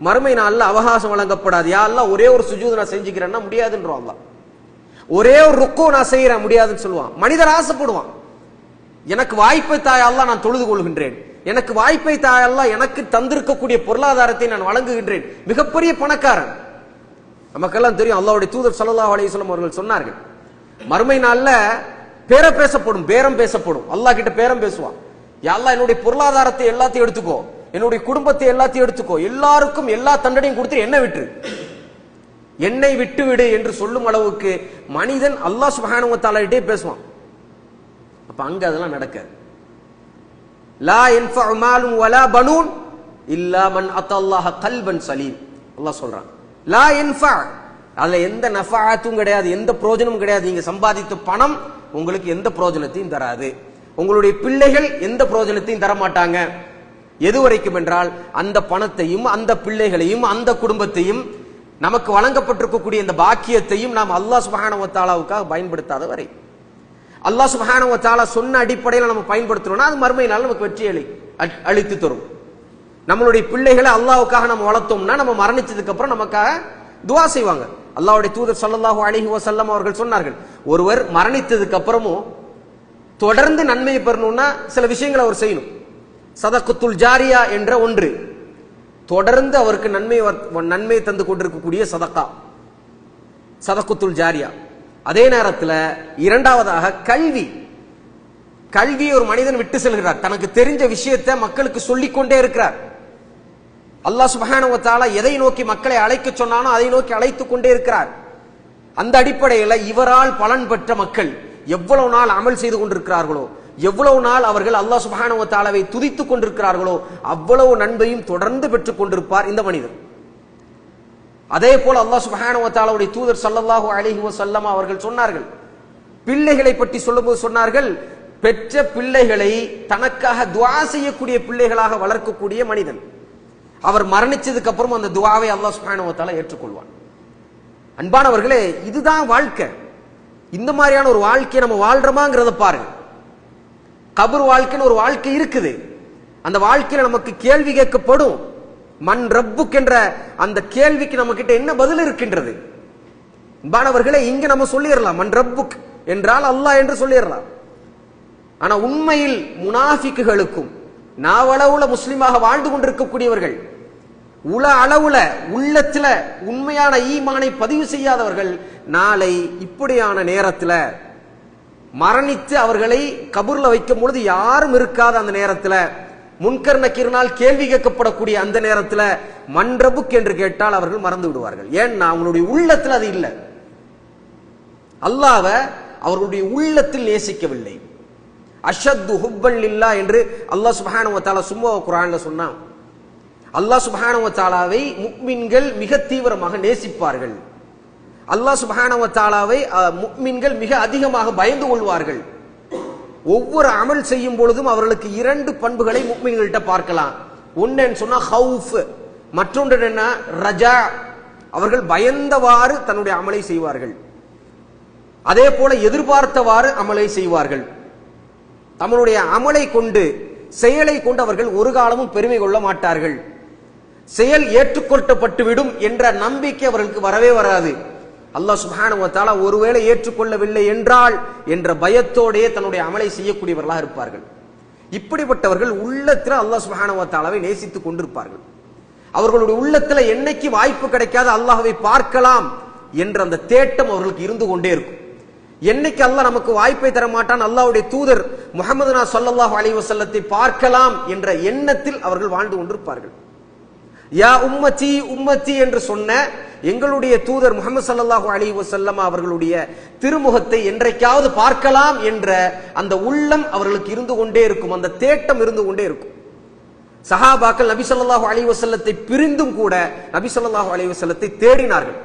மறுமை நாள்ல அவகாசம் வழங்கப்படாது. யா அல்லாஹ், ஒரே ஒரு சுஜூத் நான் செஞ்சுக்கிறேன்னா முடியாதுன்றோம். அல்லாஹ் ஒரே ஒரு ருக்கு நான் செய்யறேன் முடியாதுன்னு சொல்லுவான். மனிதர் ஆசைப்படுவான், எனக்கு வாய்ப்பை தாய் அல்லாஹ் நான் தொழுது கொள்கின்றேன், எனக்கு வாய்ப்பை தாய் அல்லாஹ் எனக்கு தந்திருக்கக்கூடிய பொருளாதாரத்தை நான் வழங்குகின்றேன். மிகப்பெரிய பணக்காரன். நமக்கெல்லாம் தெரியும், அல்லாஹ்வுடைய தூதர் ஸல்லல்லாஹு அலைஹி வஸல்லம் அவர்கள் சொன்னார்கள், மறுமை நாள்ல பேசப்படும், பேரம் பேசப்படும். அல்லாஹ் கிட்ட பேரம் பேசுவான். யா அல்லாஹ், என்னுடைய பொருளாதாரத்தை எல்லாத்தையும் எடுத்துக்கோ, என்னுடைய குடும்பத்தை எல்லாத்தையும் எடுத்துக்கோ, எல்லாருக்கும் எல்லா தண்டனையும் கொடுத்து என்னை விட்டு என்னை விட்டு விடு என்று சொல்லும் அளவுக்கு மனிதன் அல்லாஹ் சுப்ஹானஹு வ தஆலா கிட்டே பேசுவான். அப்ப அங்க அதெல்லாம் நடக்காது. லா யன்ஃபஉ மாலும் வலா பனூன் இல்லா மன் அத்தல்லாஹ கல்பன் சலீம். அல்லாஹ் சொல்றான், லா யன்ஃபஅ, அதுல எந்த நஃபஅத்தும் கிடையாது, எந்த பிரயோஜனமும் கிடையாது. நீங்க சம்பாதித்த பணம் உங்களுக்கு எந்த பிரயோஜனத்தையும் தராது, உங்களுடைய பிள்ளைகள் எந்த பிரயோஜனத்தையும் தர மாட்டாங்க. எது வரைக்கும் என்றால் அந்த பணத்தையும் அந்த பிள்ளைகளையும் அந்த குடும்பத்தையும் நமக்கு வழங்கப்பட்டிருக்கக்கூடிய இந்த பாக்கியத்தையும் நாம் அல்லாஹ் சுப்ஹானஹு வ தஆலாவுக்காக பயன்படுத்தாத வரை, அல்லாஹ் சுப்ஹானஹு வ தஆலா சொன்ன அடிப்படையில் நம்ம பயன்படுத்தணும்னா அது மறுமையினால் நமக்கு வெற்றி அளித்து தரும். நம்மளுடைய பிள்ளைகளை அல்லாஹ்வுக்காக நம்ம வளர்த்தோம்னா நம்ம மரணிச்சதுக்கு அப்புறம் நமக்காக துஆ செய்வாங்க. அல்லாஹ்வுடைய தூதர் ஸல்லல்லாஹு அலைஹி வஸல்லம் அவர்கள் சொன்னார்கள், ஒருவர் மரணித்ததுக்கு அப்புறமும் தொடர்ந்து நன்மையை பெறணும்னா சில விஷயங்களை அவர் செய்யணும். சதகத்துல் ஜாரியா என்ற ஒன்று, தொடர்ந்து அவருக்கு நன்மை தந்து கொண்டிருக்கக்கூடிய சதகா, சதகத்துல் ஜாரியா. அதே நேரத்தில் இரண்டாவதாக கல்வி ஒரு மனிதன் விட்டு செல்கிறார், தனக்கு தெரிஞ்ச விஷயத்தை மக்களுக்கு சொல்லிக்கொண்டே இருக்கிறார். அல்லாஹ் சுப்ஹானஹு வ தஆலா எதை நோக்கி மக்களை அழைக்க சொன்னானோ அதை நோக்கி அழைத்துக் கொண்டே இருக்கிறார். அந்த அடிப்படையில் இவரால் பலன் பெற்ற மக்கள் எவ்வளவு நாள் அமல் செய்து கொண்டிருக்கிறார்களோ, எவ்வளவு நாள் அவர்கள் அல்லாஹ் சுப்ஹானஹு வ தஆலாவை துதித்துக் கொண்டிருக்கிறார்களோ அவ்வளவு நன்மையும் தொடர்ந்து பெற்றுக் கொண்டிருப்பார் இந்த மனிதர். அதே போல அல்லாஹ் சுப்ஹானஹு வ தஆலாவுடைய தூதர் ஸல்லல்லாஹு அலைஹி வஸல்லம் அவர்கள் சொன்னார்கள், பிள்ளைகளை பற்றி சொல்லும்போது சொன்னார்கள், பெற்ற பிள்ளைகளை தனக்காக துஆ செய்யக்கூடிய பிள்ளைகளாக வளர்க்கக்கூடிய மனிதன் அவர் மரணிச்சதுக்கு அப்புறம் அந்த துஆவை அல்லாஹ் சுப்ஹானஹு வ தஆலா ஏற்றுக்கொள்வான். அன்பானவர்களே, இதுதான் வாழ்க்கை. இந்த மாதிரியான ஒரு வாழ்க்கையை நம்ம வாழ்றோமாங்கிறத பாருங்க. கபர் வாழ்க்கைன்னு ஒரு வாழ்க்கை இருக்குது. அந்த வாழ்க்கையில நமக்கு கேள்வி கேட்கப்படும். மன் ரப்புக் என்ற அந்த கேள்விக்கு நம்ம கிட்ட என்ன பதில் இருக்கின்றது? அன்பானவர்களே, இங்க நம்ம சொல்லிடலாம் மன் ரப்புக் என்றால் அல்லாஹ் என்று சொல்லிடலாம். ஆனா உண்மையில் முனாஃபிக்குகளுக்கும் நாவளவுல முஸ்லிமாக வாழ்ந்து கொண்டிருக்கக்கூடியவர்கள், உல அளவுல உள்ளத்துல உண்மையான ஈமானை பதிவு செய்யாதவர்கள் நாளை இப்படியான நேரத்துல மரணித்து அவர்களை கபூர்ல வைக்கும் பொழுது யாரும் இருக்காத அந்த நேரத்துல, முன்கர் நக்கீரினால் கேள்வி கேட்கப்படக்கூடிய அந்த நேரத்துல மன் ரப்புக் என்று கேட்டால் அவர்கள் மறந்து விடுவார்கள். ஏன்னா அவங்களுடைய உள்ளத்துல அது இல்லை. அல்லாஹ்வை அவர்களுடைய உள்ளத்தில் நேசிக்கவில்லை. அஷத்து ஹுப்பன் லில்லாஹ் என்று அல்லாஹ் சுப்ஹானஹு வ தஆலா சும்மா குர்ஆன்ல சொன்னான். அல்லாஹ் சுப்ஹானஹு வ தஆலாவை முஃமின்கள் மிக தீவிரமாக நேசிப்பார்கள். அல்லாஹ் சுப்ஹானஹு வ தஆலாவை முஃமின்கள் மிக அதிகமாக பயந்து கொள்வார்கள். ஒவ்வொரு அமல் செய்யும் பொழுதும் அவர்களுக்கு இரண்டு பண்புகளை முஃமின்கள்ட்ட பார்க்கலாம். ஒன்னு சொன்னா ஹவுஃப், மற்றொன்று என்ன ரஜா. அவர்கள் பயந்தவாறு தன்னுடைய அமலை செய்வார்கள். அதே போல எதிர்பார்த்தவாறு அமலை செய்வார்கள். தம்முடைய அமலை கொண்டு செயலை கொண்டு அவர்கள் ஒரு காலமும் பெருமை கொள்ள மாட்டார்கள். செயல் ஏற்றுக்கொள்ளப்பட்டு விடும் என்ற நம்பிக்கை அவர்களுக்கு வரவே வராது. அல்லாஹ் சுப்ஹானஹு வ தஆலா ஒருவேளை ஏற்றுக்கொள்ளவில்லை என்றால் என்ற பயத்தோடே தன்னுடைய அமலை செய்யக்கூடியவர்களாக இருப்பார்கள். இப்படிப்பட்டவர்கள் உள்ளத்தில் அல்லாஹ் சுப்ஹானஹு வ தஆலாவை நேசித்துக் கொண்டிருப்பார்கள். அவர்களுடைய உள்ளத்துல என்னைக்கு வாய்ப்பு கிடைக்காத அல்லாஹ்வை பார்க்கலாம் என்ற அந்த தேட்டம் அவர்களுக்கு இருந்து கொண்டே இருக்கும். என்னைக்கு அல்லாஹ் நமக்கு வாய்ப்பை தர மாட்டான், அல்லாஹ்வுடைய தூதர் முஹம்மதுனா ஸல்லல்லாஹு அலைஹி வஸல்லத்தை பார்க்கலாம் என்ற எண்ணத்தில் அவர்கள் வாழ்ந்து கொண்டிருப்பார்கள். யா உம்மத்தி உம்மத்தி என்று சொன்ன எங்களுடைய தூதர் முஹம்மது ஸல்லல்லாஹு அலைஹி வஸல்லம் அவர்களுடைய திருமுகத்தை என்றைக்காவது பார்க்கலாம் என்ற அந்த உள்ளம் அவர்களுக்கு இருந்து கொண்டே இருக்கும். அந்த தேட்டம் இருந்து கொண்டே இருக்கும். சஹாபாக்கள் நபி ஸல்லல்லாஹு அலைஹி வஸல்லத்தை பிரிந்தும் கூட நபி ஸல்லல்லாஹு அலைஹி வஸல்லத்தை தேடினார்கள்.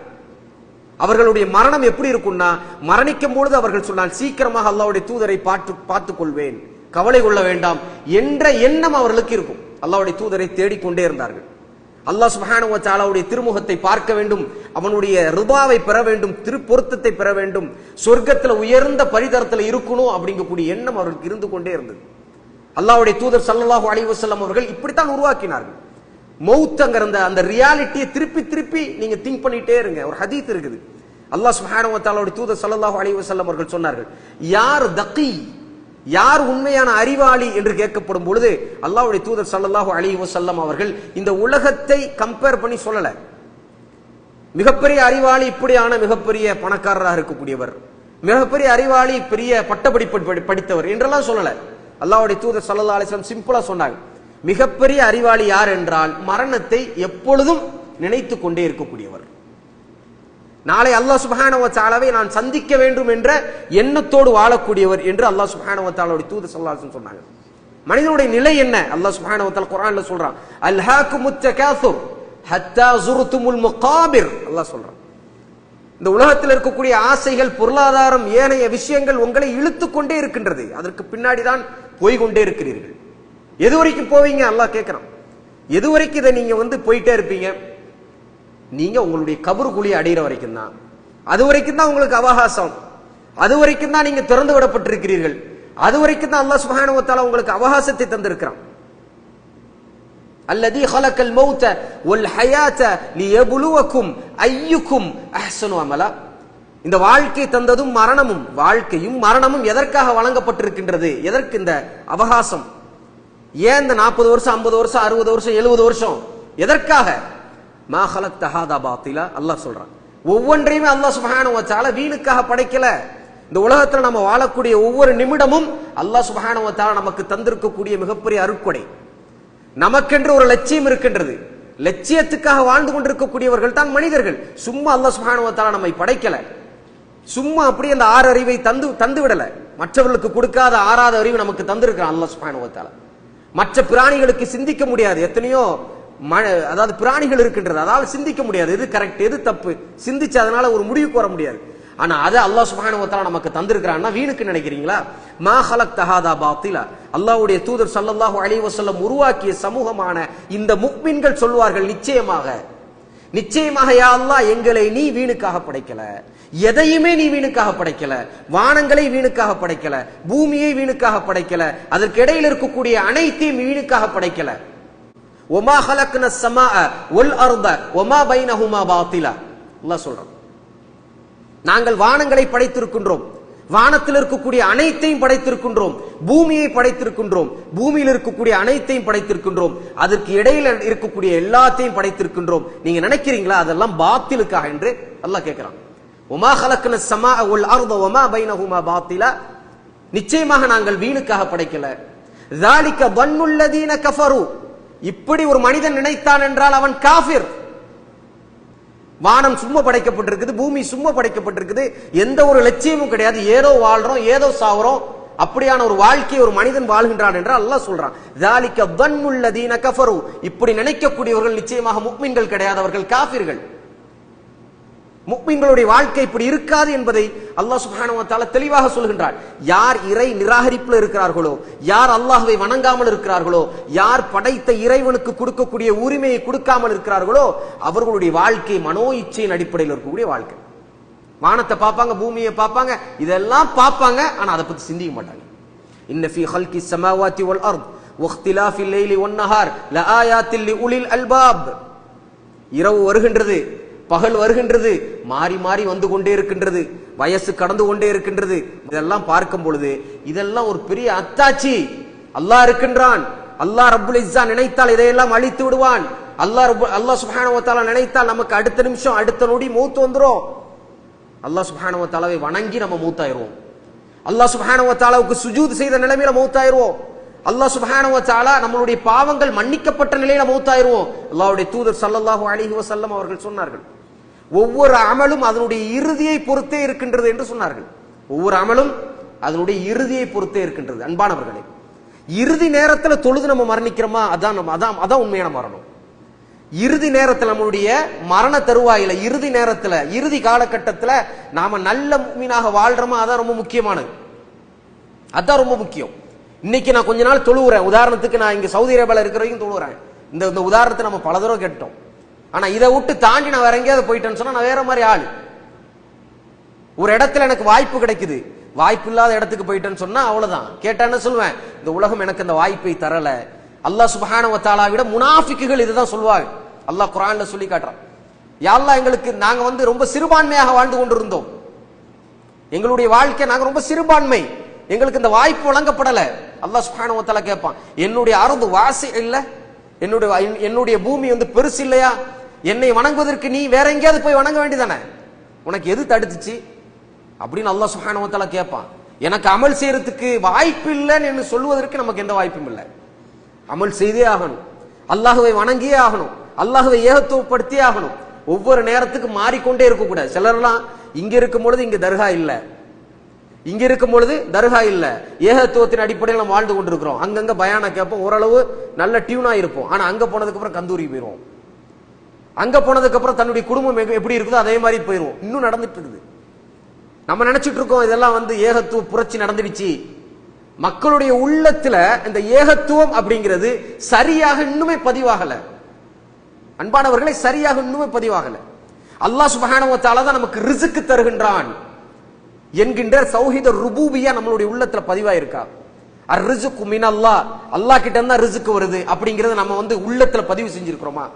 அவர்களுடைய மரணம் எப்படி இருக்கும்னா, மரணிக்கும் பொழுது அவர்கள் சொன்னால் சீக்கிரமாக அல்லாஹ்வுடைய தூதரை பார்த்துக் கொள்வேன், கவலை கொள்ள வேண்டாம் என்ற எண்ணம் அவர்களுக்கு இருக்கும். அல்லாஹ்வுடைய தூதரை தேடிக்கொண்டே இருந்தார்கள். அல்லாஹ் சுப்ஹானஹு வ தஆலாவுடைய திருமுகத்தை பார்க்க வேண்டும், அவனுடைய ரிதாவை பெற வேண்டும், திருப்பொருத்தத்தை பெற வேண்டும், சொர்க்கத்துல உயர்ந்த பரிதரத்தில் இருக்கணும் அப்படிங்கக்கூடிய எண்ணம் அவர்களுக்கு இருந்து கொண்டே இருந்தது. அல்லாஹ்வுடைய தூதர் ஸல்லல்லாஹு அலைஹி வஸல்லம் அவர்கள் இப்படித்தான் உருவாக்கினார்கள். மௌத்ங்கிற அந்த ரியாலிட்டியை திருப்பி திருப்பி நீங்க திங்க் பண்ணிட்டே இருங்க. ஒரு ஹதீஸ் இருக்குது, அல்லாஹ் சுப்ஹானஹு வ தஆலாவுடைய தூதர் ஸல்லல்லாஹு அலைஹி வஸல்லம் அவர்கள் சொன்னார்கள், யார் தகி, யார் உண்மையான அறிவாளி என்று கேட்கப்படும் பொழுது அல்லாஹ்வுடைய தூதர் ஸல்லல்லாஹு அலைஹி வஸல்லம் அவர்கள் இந்த உலகத்தை கம்பேர் பண்ணி சொல்லல. மிகப்பெரிய அறிவாளி இப்படியான மிகப்பெரிய பணக்காரராக இருக்கக்கூடியவர், மிகப்பெரிய அறிவாளி பெரிய பட்டப்படிப்பு படித்தவர் என்றெல்லாம் சொல்லல. அல்லாஹ்வுடைய தூதர் ஸல்லல்லாஹு அலைஹி வஸல்லம் சிம்பிளா சொன்னாங்க, மிகப்பெரிய அறிவாளி யார் என்றால் மரணத்தை எப்பொழுதும் நினைத்து கொண்டே இருக்கக்கூடியவர். நாளை அல்லாஹ் சுப்ஹானஹு வ தஆலாவை நான் சந்திக்க வேண்டும் என்ற எண்ணத்தோடு வாழக்கூடியவர் என்று அல்லாஹ் சுப்ஹானஹு வ தஆலாவுடைய தூதர் ஸல்லல்லாஹு அலைஹி வஸல்லம் சொன்னாங்க. மனிதனுடைய நிலை என்ன? அல்லாஹ் சுப்ஹானஹு வ தஆலா குர்ஆன்ல சொல்றான், அல்ஹாகுமுத் தகாசுர் ஹத்தா ஸுர்துமுல் மகாபிர். அல்லாஹ் சொல்றான், இந்த உலகத்தில் இருக்கக்கூடிய ஆசைகள், பொருளாதாரம், ஏனைய விஷயங்கள் உங்களை இழுத்து கொண்டே இருக்கின்றது, அதற்கு பின்னாடி தான் போய் கொண்டே இருக்கிறீர்கள். எது வரைக்கும் போவீங்க? அல்லாஹ் கேட்கிறான். எது வரைக்கும் இதை நீங்க போயிட்டே இருப்பீங்க? நீங்க உங்களுடைய கபர் குழி அடைகிற வரைக்கும் தான். அது வரைக்கும் தான் உங்களுக்கு அவகாசம், அது வரைக்கும் தான் நீங்க திறந்து விடப்பட்டிருக்கிறீர்கள், அது வரைக்கும் தான் அல்லாஹ் சுப்ஹானஹு வ தஆலா உங்களுக்கு அவகாசத்தை தந்திருக்கிறான். அல்லதி ஹலக்கல் மௌத வல் ஹயாத லியப்லுவக்கும் அய்யுக்கும் அஹ்ஸனு அமலா. இந்த வாழ்க்கை தந்ததும் மரணமும், வாழ்க்கையும் மரணமும் எதற்காக வழங்கப்பட்டிருக்கின்றது? எதற்கு இந்த அவகாசம்? ஏன் இந்த 40 வருஷம், 50 வருஷம், 60 வருஷம், 70 வருஷம்? எதற்காக? மா ஹலக்த ஹாதா பாத்திலா. அல்லாஹ் சொல்றான், ஒவ்வொன்றையுமே அல்லாஹ் சுப்ஹானஹு வ தஆலா வீணுக்காக படைக்கல. இந்த உலகத்துல நம்ம வாழக்கூடிய ஒவ்வொரு நிமிடமும் அல்லாஹ் சுப்ஹானஹு வ தஆலா நமக்கு தந்திருக்கக்கூடிய மிகப்பெரிய அருட்கொடை. நமக்கென்று ஒரு லட்சியம் இருக்கின்றது, லட்சியத்துக்காக வாழ்ந்து கொண்டிருக்கக்கூடியவர்கள் தான் மனிதர்கள். சும்மா அல்லாஹ் சுப்ஹானஹு வ தஆலா நம்மை படைக்கல, சும்மா அப்படி அந்த ஆறு அறிவை தந்து விடல. மற்றவர்களுக்கு கொடுக்காத ஆறாவது அறிவு நமக்கு தந்திருக்கிறான் அல்லாஹ் சுப்ஹானஹு வ தஆலா. மற்ற பிராணிகளுக்கு சிந்திக்க முடியாது, எத்தனையோ அதாவது பிராணிகள் இருக்கின்றது, அதால சிந்திக்க முடியாது, எது கரெக்ட் எது தப்பு, சிந்திச்சு அதனால ஒரு முடிவுக்கு வர முடியாது. ஆனா அதை அல்லாஹ் சுப்ஹானஹு வ தஆலா நமக்கு தந்திருக்கிறான்னா வீணுக்கு நினைக்கிறீங்களா? மா ஹலக்த ஹாதா பாத்திலா. அல்லாஹ்வுடைய தூதர் ஸல்லல்லாஹு அலைஹி வஸல்லம் உருவாக்கிய சமூகமான இந்த முஃமின்கள் சொல்வார்கள், நிச்சயமாக யா அல்லாஹ் எங்களை நீ வீணுக்காக படைக்கல, எதையுமே நீ வீணுக்காக படைக்கல, வானங்களை வீணுக்காக படைக்கல, பூமியை வீணுக்காக படைக்கல, அதற்கு இடையில் இருக்கக்கூடிய அனைத்தையும் வீணுக்காக படைக்கல. ஒமா ஹலக்ன ஸமாஅ வல் அர்த வமா பைனஹுமா பாத்திலா. அல்லாஹ் சொல்றான், நாங்கள் வானங்களை படைத்திருக்கின்றோம், வானத்தில் இருக்கக்கூடிய அனைத்தையும் படைத்திருக்கின்றோம், பூமியை படைத்திருக்கின்றோம், பூமியில் இருக்கக்கூடிய அனைத்தையும் படைத்திருக்கின்றோம், அதற்கு இடையில இருக்கக்கூடிய எல்லாத்தையும் படைத்திருக்கின்றோம். நீங்க நினைக்கிறீங்களா அதெல்லாம் பாத்திலுக்காக என்று அல்லாஹ் கேட்கிறான். ஒமா ஹலக்ன ஸமாஅ வல் அர்த வமா பைனஹுமா பாத்திலா. நிச்சயமாக நாங்கள் வீணுக்காக படைக்கல. ذلك ظن الذين كفروا. இப்படி ஒரு மனிதன் நினைத்தான் என்றால் அவன் காஃபிர். வானம் சும்மா படைக்கப்பட்டிருக்குது, பூமி சும்மா படைக்கப்பட்டிருக்குது, எந்த ஒரு லட்சியமும் கிடையாது, ஏதோ வாழ்றோம் ஏதோ சாவறோம், அப்படியான ஒரு வாழ்க்கையை ஒரு மனிதன் வாழ்கின்றான் என்றால் அல்லாஹ் சொல்றான் ذلك ظن الذين كفروا. இப்படி நினைக்கக்கூடியவர்கள் நிச்சயமாக முஃமின்கள் கிடையாதவர்கள், காஃபிர்கள். முஃமின்களுடைய வாழ்க்கை இப்படி இருக்காது என்பதை அல்லாஹ் சுப்ஹானஹு வ தஆலா தெளிவாக சொல்கின்றார். யார் இறை நிராகரிப்பில் இருக்கிறார்களோ, யார் அல்லாஹ்வை வணங்காமல் இருக்கிறார்களோ, யார் படைத்த இறைவனுக்கு கொடுக்கக்கூடிய உரிமையை கொடுக்காமல் இருக்கிறார்களோ, அவர்களுடைய வாழ்க்கை மனோ இச்சையின் அடிப்படையில் இருக்கக்கூடிய வாழ்க்கை. வானத்தை பார்ப்பாங்க, பூமியை பார்ப்பாங்க, இதெல்லாம் பார்ப்பாங்க, ஆனா அதை பத்தி சிந்திக்க மாட்டாங்க. இன்ன ஃபீ ஹல்கி ஸமாவாதி வல் அர்த் வக்திலாஃபில் லைலி வன் நஹார் லஆயாத்தில் லிஉலில் அல்பாப். இரவு வருகின்றது, பகல் வருகின்றது, மாறி மாறி வந்து கொண்டே இருக்கின்றது, வயசு கடந்து கொண்டே இருக்கின்றது. இதெல்லாம் பார்க்கும் பொழுது இதெல்லாம் ஒரு பெரிய அத்தாட்சி. அல்லாஹ் இருக்கின்றான். அல்லாஹ் ரப்புல் இஸ்ஸா நினைத்தால் இதையெல்லாம் அழித்து விடுவான். அல்லாஹ் சுப்ஹானஹு வ தஆலா நினைத்தால் நமக்கு அடுத்த நிமிஷம் அடுத்த நொடி மௌத் வந்துரும். அல்லாஹ் சுப்ஹானஹு வ தஆலாவை வணங்கி நம்ம மௌத்தாயிருவோம். அல்லாஹ் சுப்ஹானஹு வ தஆலாவுக்கு சுஜூத் செய்த நிலைமையில மௌத்தாயிருவோம். அல்லாஹ் சுப்ஹானஹு வ தஆலா நம்மளுடைய பாவங்கள் மன்னிக்கப்பட்ட நிலையில மௌத்தாயிருவோம். அல்லாஹ்வுடைய தூதர் ஸல்லல்லாஹு அலைஹி வஸல்லம் அவர்கள் சொன்னார்கள், ஒவ்வொரு அமலும் அதனுடைய இறுதியை பொறுத்தே இருக்கின்றது என்று சொன்னார்கள். ஒவ்வொரு அமலும் அதனுடைய இறுதியை பொறுத்தே இருக்கின்றது. அன்பானவர்களே, இறுதி நேரத்தில் தொழுது நம்ம மரணிக்கிறோமா, அதான் உண்மையான மரணம். இறுதி நேரத்தில் நம்மளுடைய மரண தருவாயில, இறுதி நேரத்தில், இறுதி காலகட்டத்தில் நாம நல்ல முஃமினாக வாழ்றோமா, அதான் ரொம்ப முக்கியமானது. அதான் ரொம்ப முக்கியம். இன்னைக்கு நான் கொஞ்ச நாள் தொழுகிறேன், உதாரணத்துக்கு நான் இங்க சவுதி அரேபியால இருக்கிற வரைக்கும் தொழுகிறேன். இந்த உதாரணத்தை நம்ம பல தடவை கேட்டோம். ஆனா இதை விட்டு தாண்டி நான் வேற எங்கேயாவது போயிட்டேன்னு சொன்னா நான் வேற மாதிரி ஆள். ஒரு இடத்துல எனக்கு வாய்ப்பு கிடைக்குது, வாய்ப்பு இல்லாத இடத்துக்கு போயிட்டேன்னு சொன்னா அவ்வளவுதான். கேட்டான்னு சொல்லுவேன், இந்த உலகம் எனக்கு அந்த வாய்ப்பை தரல. அல்லாஹ் சுப்ஹானஹு வ தஆலா விட முனாஃபிக்குகள் இதுதான் சொல்வாங்க. அல்லாஹ் குர்ஆன்ல சொல்லி காட்டுறான், யா அல்லாஹ் எங்களுக்கு நாங்க ரொம்ப சிறுபான்மையாக வாழ்ந்து கொண்டிருந்தோம், எங்களுடைய வாழ்க்கை நாங்க ரொம்ப சிறுபான்மை, எங்களுக்கு இந்த வாய்ப்பு வழங்கப்படல. அல்லாஹ் சுப்ஹானஹு வ தஆலா கேட்பான், என்னுடைய அர்து வாசி இல்ல, என்னுடைய பூமி பெருசு இல்லையா, என்னை வணங்குவதற்கு நீ வேற எங்கேயாவது போய் வணங்க வேண்டியதானே, உனக்கு எது தடுத்துச்சு அப்படின்னு அல்லாஹ் சுப்ஹானஹு வ தஆலா கேட்பான். எனக்கு அமல் செய்யறதுக்கு வாய்ப்பு இல்லைன்னு என்று சொல்வதற்கு நமக்கு எந்த வாய்ப்பும் இல்லை. அமல் செய்தே ஆகணும், அல்லாஹ்வை வணங்கியே ஆகணும், அல்லாஹ்வை ஏகத்துவப்படுத்தியே ஆகணும். ஒவ்வொரு நேரத்துக்கு மாறிக்கொண்டே இருக்கக்கூடாது. சிலர்லாம் இங்க இருக்கும் பொழுது இங்க தர்கா இல்ல, இங்க இருக்கும் பொழுது தர்கா இல்ல, ஏகத்துவத்தின் அடிப்படையில் நம்ம வாழ்ந்து கொண்டிருக்கிறோம். அங்கங்க பயானா கேட்போம், ஓரளவு நல்ல டியூனா இருப்போம். ஆனா அங்க போனதுக்கு அப்புறம் கந்தூரி போயிருவோம், அங்க போனதுக்கு அப்புறம் தன்னுடைய குடும்பம் எப்படி இருக்குதோ அதே மாதிரி போயிருவோம். இன்னும் நடந்துட்டு இருக்குது. நம்ம நினைச்சிட்டு இருக்கோம் இதெல்லாம் ஏகத்துவ புரட்சி நடந்துடுச்சு. மக்களுடைய உள்ளத்துல இந்த ஏகத்துவம் அப்படிங்கிறது சரியாக இன்னுமே பதிவாகல. அன்பானவர்களை, சரியாக இன்னுமே பதிவாகல. அல்லாஹ் சுப்ஹானஹு வ தஆலா தான் நமக்கு ரிஸ்க் தருகின்றான் என்கின்ற தௌஹீத ருபூபியா நம்மளுடைய உள்ளத்துல பதிவாயிருக்கா? அர்ரிஸ்கு மினல்லாஹ், அல்லாஹ் கிட்ட இருந்தா ரிஸ்க் வருது அப்படிங்கறது நம்ம உள்ளத்துல பதிவு செஞ்சிருக்கிறோமா?